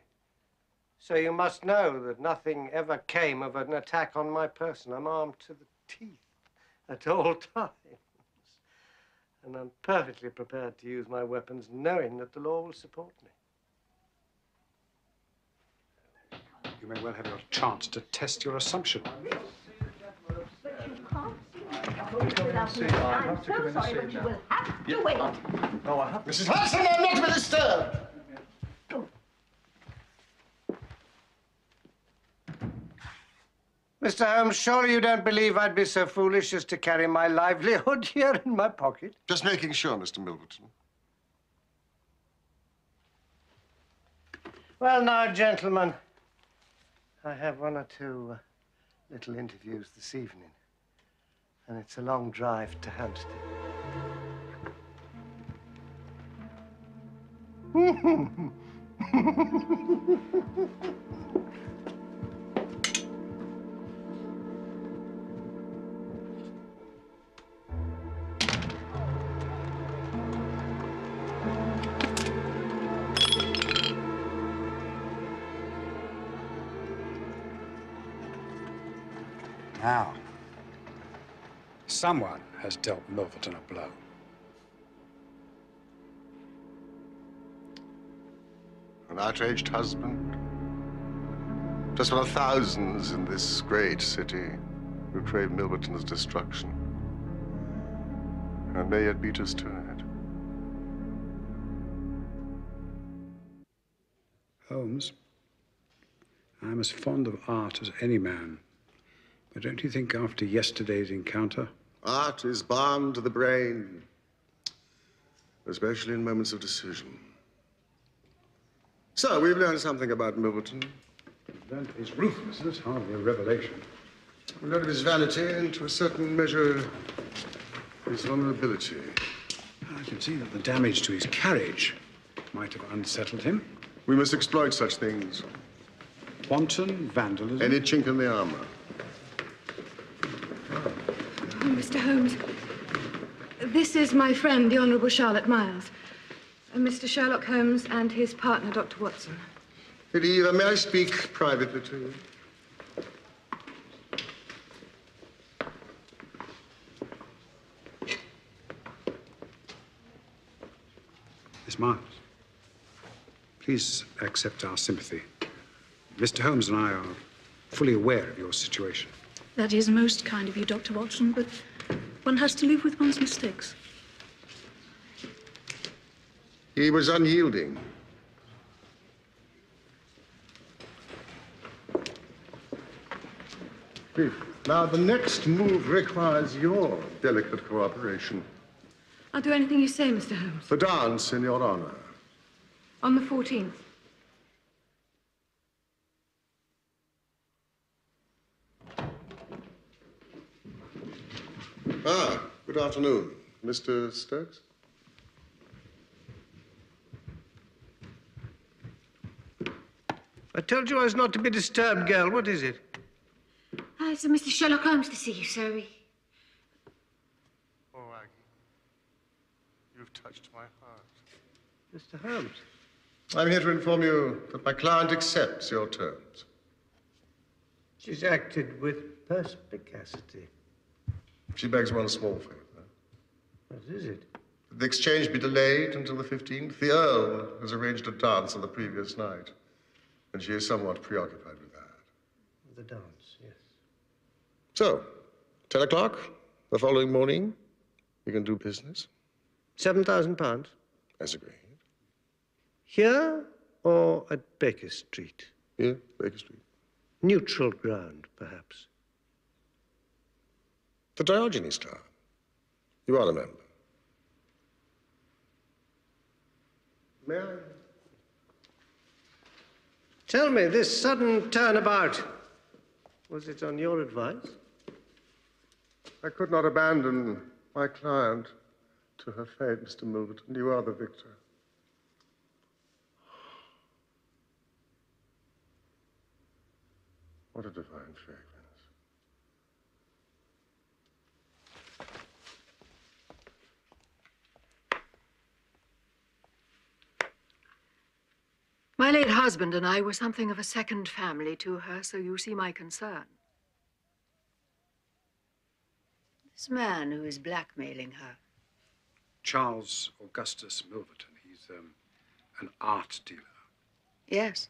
So you must know that nothing ever came of an attack on my person. I'm armed to the teeth at all times. And I'm perfectly prepared to use my weapons, knowing that the law will support me. You may well have your chance to test your assumption. No, I have. Mrs. Hudson, I'm not to be disturbed. Mr. Holmes, surely you don't believe I'd be so foolish as to carry my livelihood here in my pocket? Just making sure, Mr. Mίλβεετον. Well, now, gentlemen, I have one or two little interviews this evening, and it's a long drive to Hampstead. Now, someone has dealt Mίλβεετον a blow. An outraged husband. Just one of thousands in this great city who crave Mίλβεετον's destruction. And may yet beat us to it. Holmes, I'm as fond of art as any man. But don't you think after yesterday's encounter? Art is balm to the brain, especially in moments of decision. So, we've learned something about Mίλβεετον. We've learned his ruthlessness, hardly a revelation. We learned of his vanity and, to a certain measure, his vulnerability. I can see that the damage to his carriage might have unsettled him. We must exploit such things. Wanton vandalism. Any chink in the armor. Oh, Mr. Holmes, this is my friend, the Honourable Charlotte Miles. Mr. Sherlock Holmes and his partner, Dr. Watson. Lady Eva, may I speak privately to you? Miss Miles, please accept our sympathy. Mr. Holmes and I are fully aware of your situation. That is most kind of you, Dr. Watson, but one has to live with one's mistakes. He was unyielding. Now, the next move requires your delicate cooperation. I'll do anything you say, Mr. Holmes. The dance in your honor. On the 14th. Ah, good afternoon. Mr. Stokes? I told you I was not to be disturbed, girl. What is it? It's Mr. Sherlock Holmes to see you, sir. Oh, Aggie, you've touched my heart. Mr. Holmes? I'm here to inform you that my client accepts your terms. She's acted with perspicacity. She begs one small favor. What is it? That the exchange be delayed until the 15th. The Earl has arranged a dance on the previous night, and she is somewhat preoccupied with that. The dance, yes. So, 10 o'clock the following morning, we can do business. £7,000? As agreed. Here or at Baker Street? Here, Baker Street. Neutral ground, perhaps. The Diogenes Club. You are a member. May I? Tell me, this sudden turnabout, was it on your advice? I could not abandon my client to her fate, Mr. Mίλβεετον. You are the victor. What a divine fragrance. My late husband and I were something of a second family to her, so you see my concern. This man who is blackmailing her. Charles Augustus Mίλβεετον. He's an art dealer. Yes,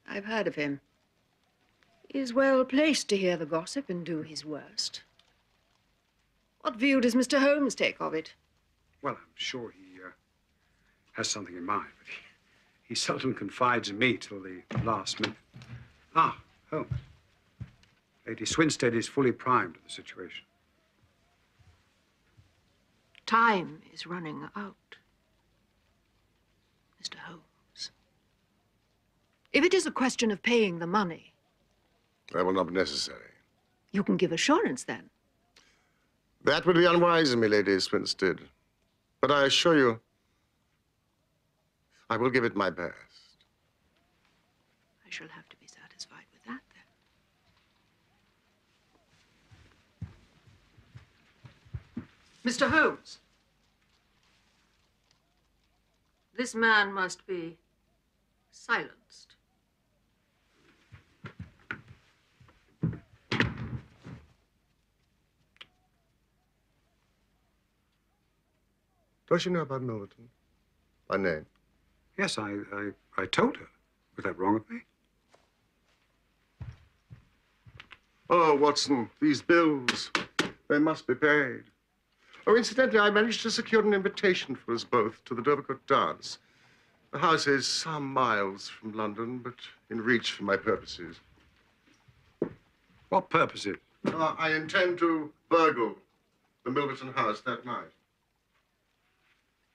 I've heard of him. He is well placed to hear the gossip and do his worst. What view does Mr. Holmes take of it? Well, I'm sure he has something in mind, but he seldom confides in me till the last minute. Ah, Holmes. Lady Swinstead is fully primed to the situation. Time is running out, Mr. Holmes. If it is a question of paying the money... That will not be necessary. You can give assurance, then. That would be unwise of me, Lady Swinstead. But I assure you, I will give it my best. I shall have to be satisfied with that, then. Mr. Holmes. This man must be silenced. Does she know about Milverton? By name? Yes, I told her. Was that wrong of me? Oh, Watson, these bills, they must be paid. Oh, incidentally, I managed to secure an invitation for us both to the Dovercourt dance. The house is some miles from London, but in reach for my purposes. What purposes? I intend to burgle the Milverton house that night.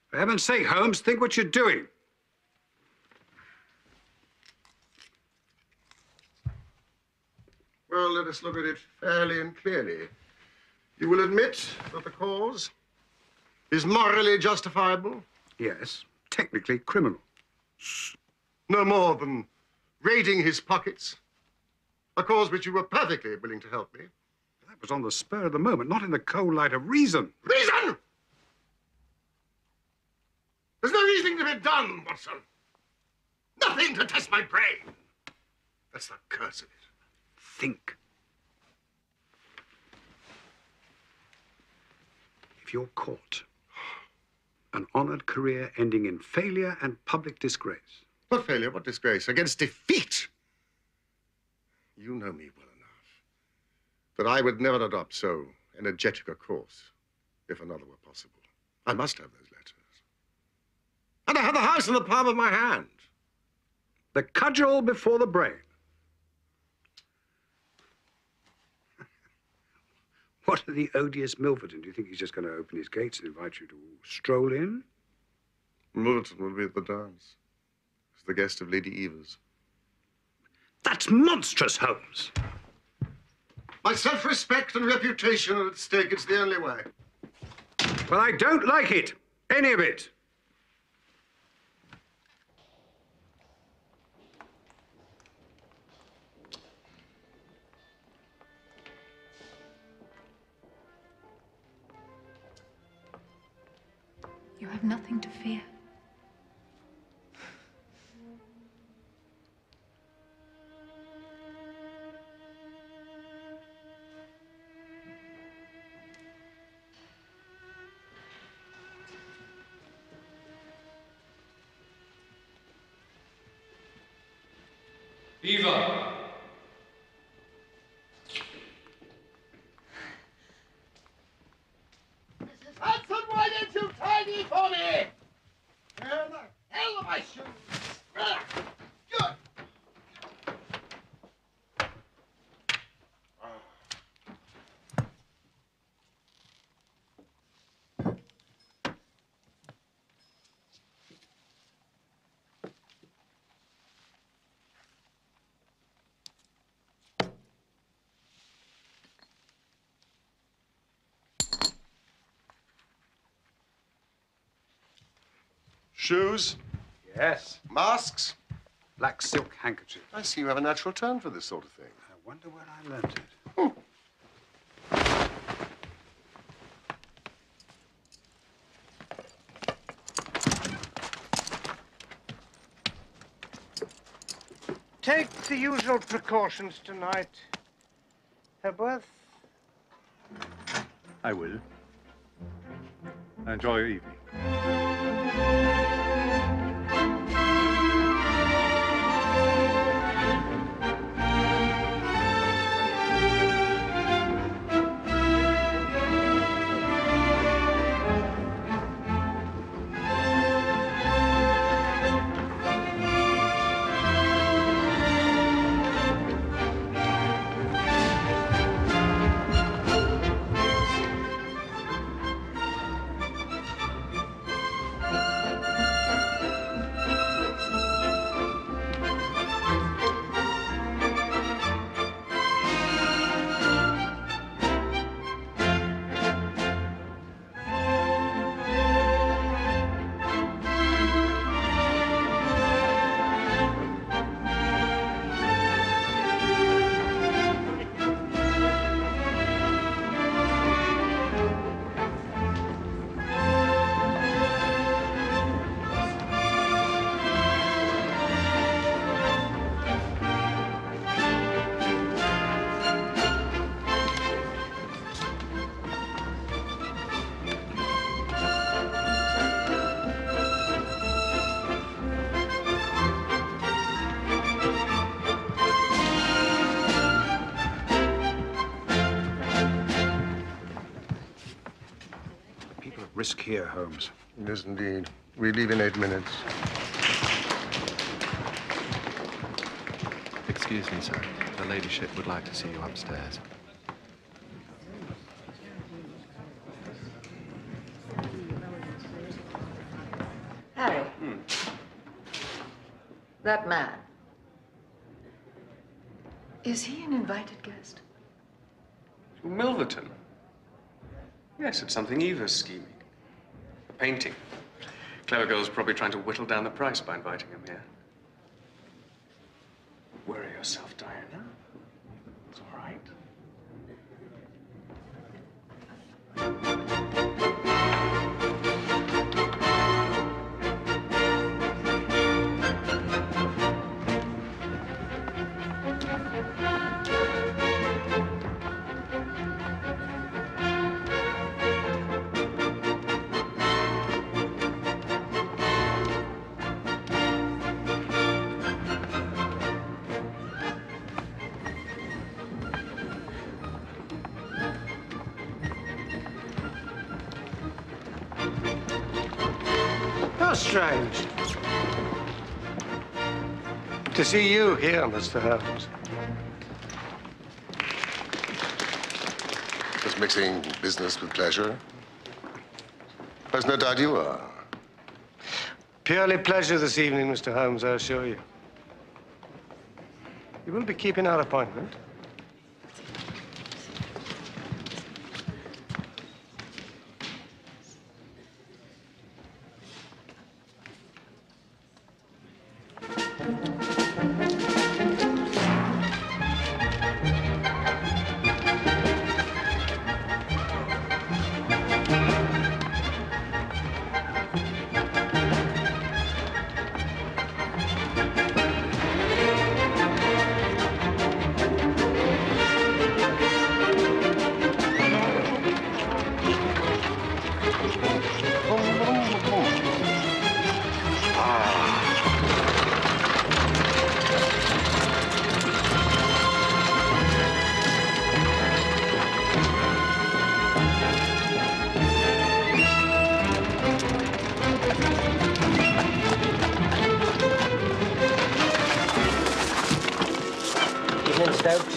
For heaven's sake, Holmes, think what you're doing. Well, let us look at it fairly and clearly. You will admit that the cause is morally justifiable? Yes, technically criminal. No more than raiding his pockets. A cause which you were perfectly willing to help me. That was on the spur of the moment, not in the cold light of reason. Reason? There's no reasoning to be done, Watson. Nothing to test my brain. That's the curse of it. Think. If you're caught, an honored career ending in failure and public disgrace. What failure? What disgrace? Against defeat. You know me well enough that I would never adopt so energetic a course if another were possible. I must have those letters. And I have the house in the palm of my hand. The cudgel before the brain. What of the odious Milverton? Do you think he's just going to open his gates and invite you to stroll in? Milverton will be at the dance as the guest of Lady Evers. That's monstrous, Holmes. My self-respect and reputation are at stake. It's the only way. Well, I don't like it. Any of it. You have nothing to fear. Eva! Hudson, why didn't you tidy for me? Where the hell are my shoes? Good. Shoes? Yes. Masks? Black silk handkerchief. I see you have a natural turn for this sort of thing. I wonder where I learned it. Take the usual precautions tonight, Hepworth. I will. Enjoy your evening. risk here, Holmes. It is indeed. We leave in 8 minutes. Excuse me, sir. Her ladyship would like to see you upstairs. Harry. That man. Is he an invited guest? Mίλβεετον? Yes, it's something Eva's scheming. A painting. Clever girl's probably trying to whittle down the price by inviting him here. Worry yourself, Diana. It's all right. How strange. To see you here, Mr. Holmes. Just mixing business with pleasure. There's no doubt you are. Purely pleasure this evening, Mr. Holmes, I assure you. You will be keeping our appointment.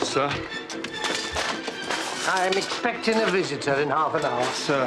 Sir? I'm expecting a visitor in half an hour. Sir.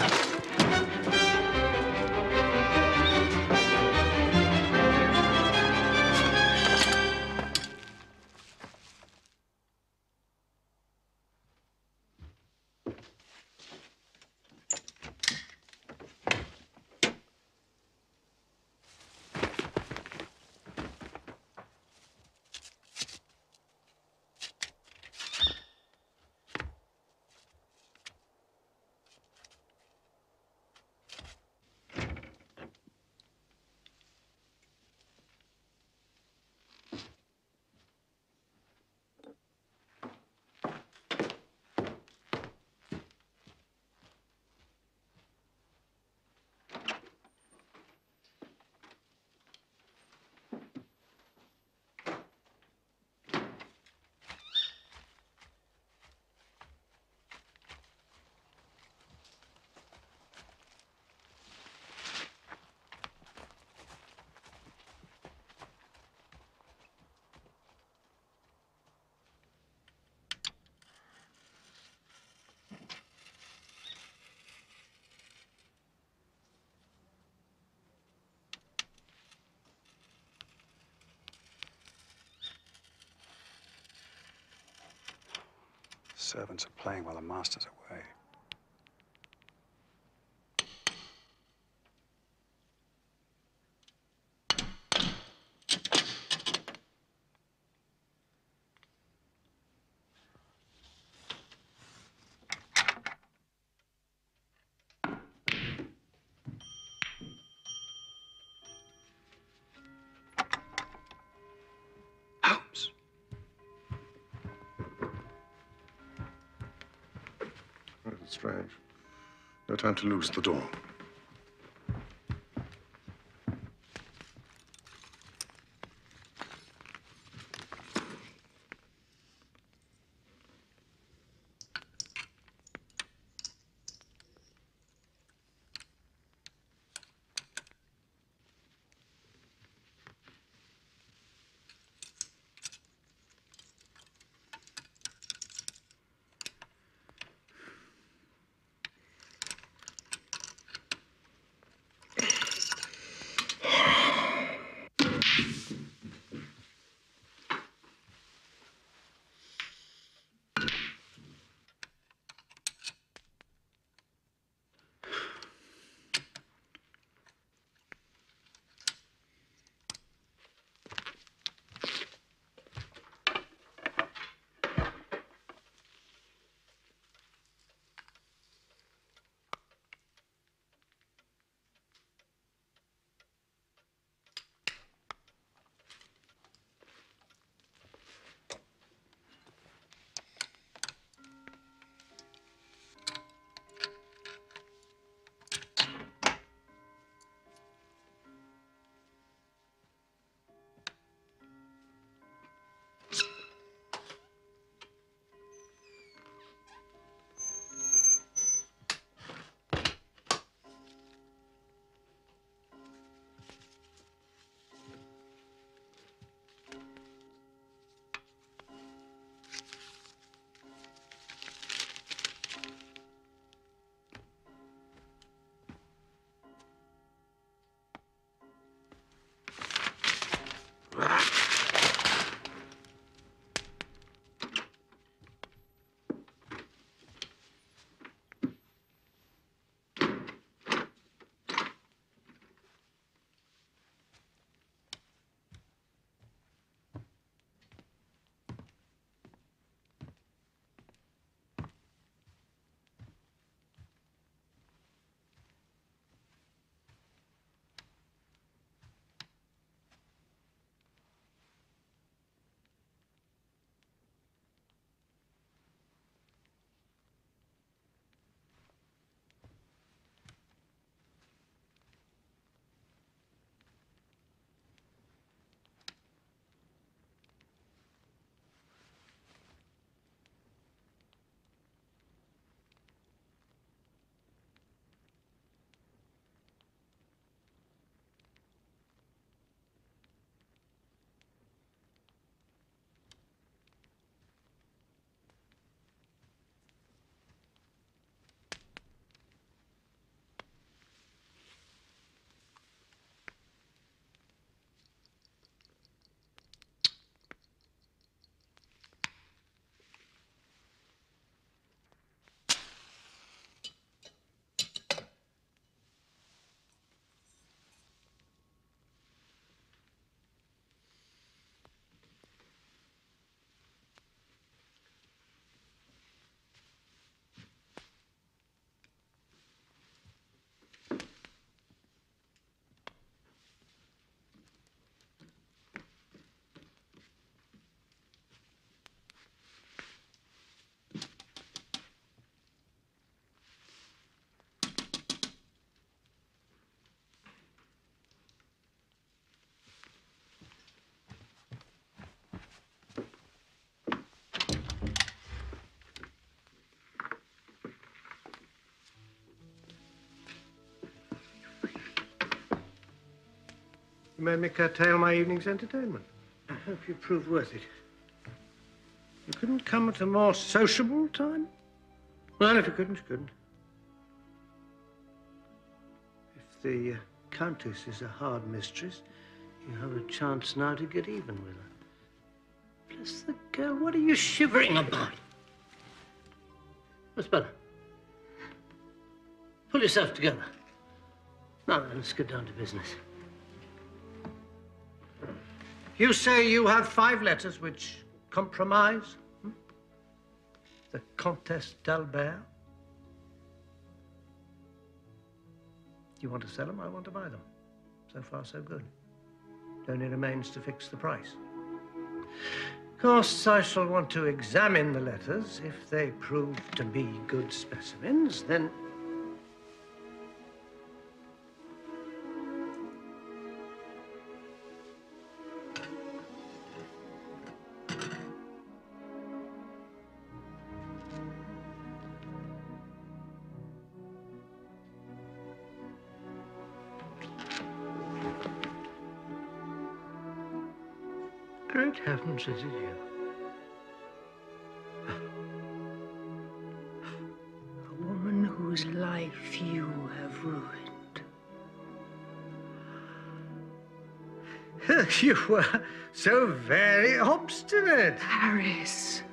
Servants are playing while the master's away. Holmes. That's strange. No time to lose at the door. You made me curtail my evening's entertainment. I hope you prove worth it. You couldn't come at a more sociable time? Well, if you couldn't, you couldn't. If the Countess is a hard mistress, you have a chance now to get even with her. Bless the girl, what are you shivering about? What's better? Pull yourself together. Now then, let's get down to business. You say you have 5 letters which compromise the Comtesse d'Albert. You want to sell them, I want to buy them. So far, so good. It only remains to fix the price. Of course, I shall want to examine the letters. If they prove to be good specimens, then... Great heavens, is it you? A woman whose life you have ruined. You were so very obstinate. Paris,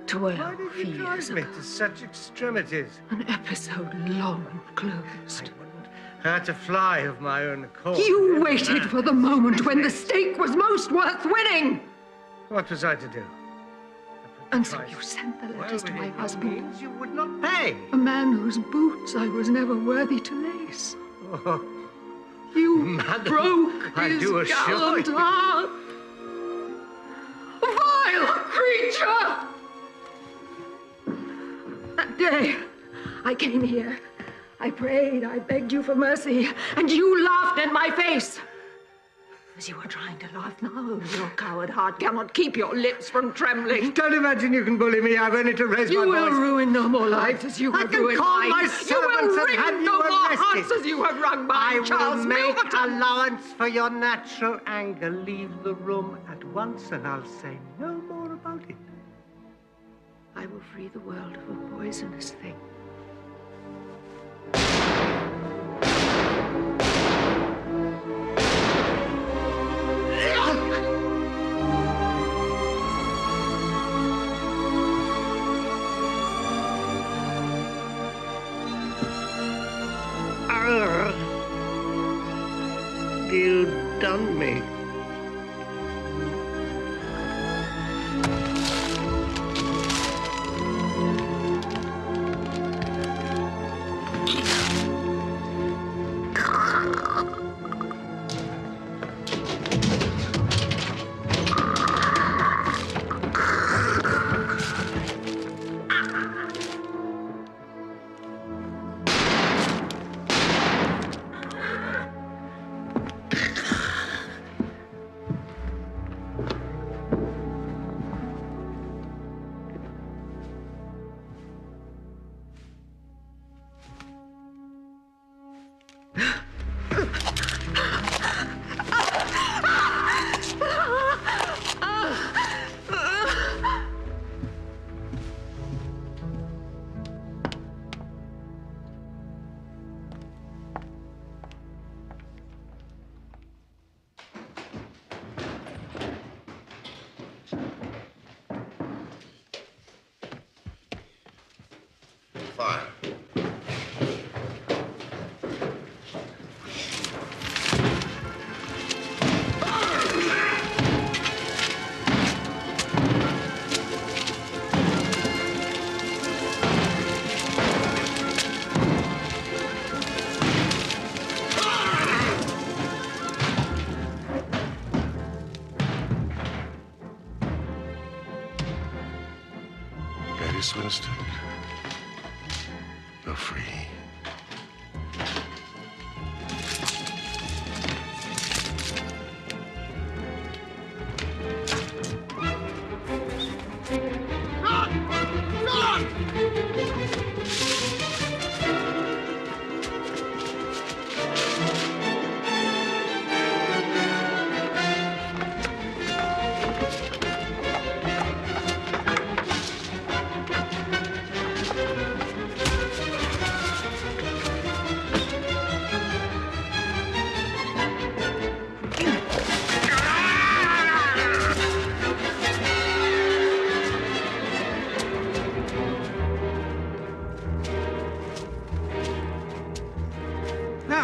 12 Why did you drive me to such extremities? An episode long closed. I had to fly of my own accord. You waited for the moment when the stake was most worth winning. What was I to do? And so you sent the letters to my husband. You would not pay. A man whose boots I was never worthy to lace. Oh, you Madam, broke I his do assure gallant you. heart. Vile creature! That day, I came here. I prayed, I begged you for mercy, and you laughed in my face. As you were trying to laugh now, your coward heart cannot keep your lips from trembling. Don't imagine you can bully me. I've only to raise my voice. You will ruin no more lives as you have ruined mine. I can call my You servants will and have wring you no more arrested. hearts as you have wrung mine, Charles I will make Milverton. allowance for your natural anger. Leave the room at once, and I'll say no more about it. I will free the world of a poisonous thing. You done me. Fire. Lady Swinstead, you're free.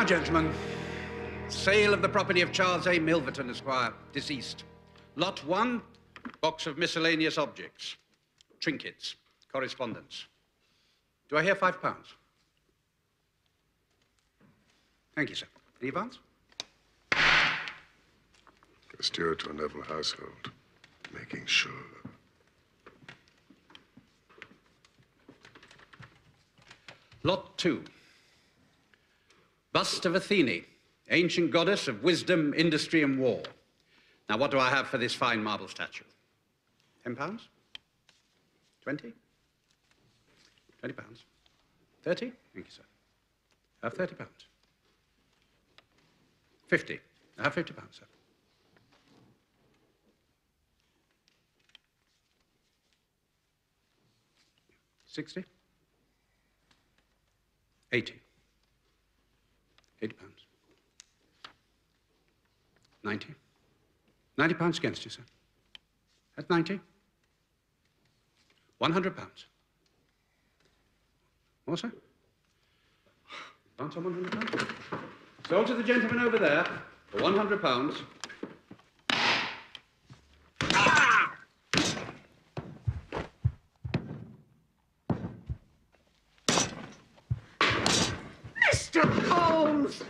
gentlemen. Sale of the property of Charles A. Mίλvεετον, Esquire, deceased. Lot 1, box of miscellaneous objects, trinkets, correspondence. Do I hear £5? Thank you, sir. Any advance? A steward to a noble household, making sure. Lot 2. Bust of Athene, ancient goddess of wisdom, industry, and war. Now, what do I have for this fine marble statue? £10? 20? £20? 30? Thank you, sir. I have £30. 50. I have £50, sir. 60? 80? £80. 90? £90 against you, sir. That's 90. £100. More, sir? Advance on £100? Sold to the gentleman over there for £100. Mr. Holmes!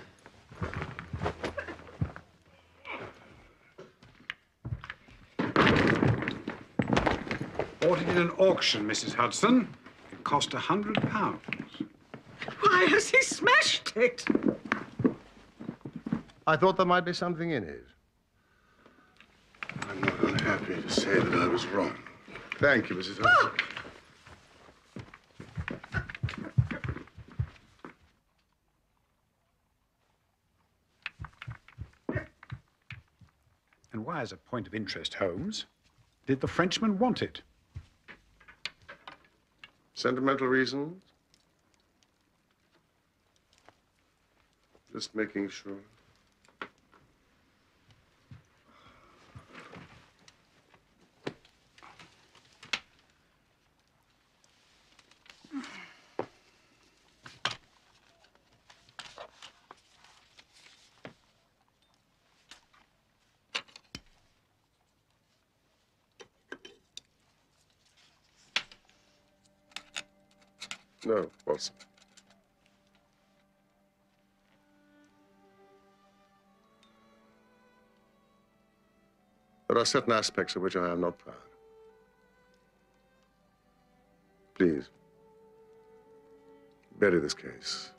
Bought it in an auction, Mrs. Hudson. It cost £100. Why has he smashed it? I thought there might be something in it. I'm not unhappy to say that I was wrong. Thank you, Mrs. Hudson. And why, as a point of interest, Holmes, did the Frenchman want it? Sentimental reasons? Just making sure. No, Watson. There are certain aspects of which I am not proud. Please, bury this case.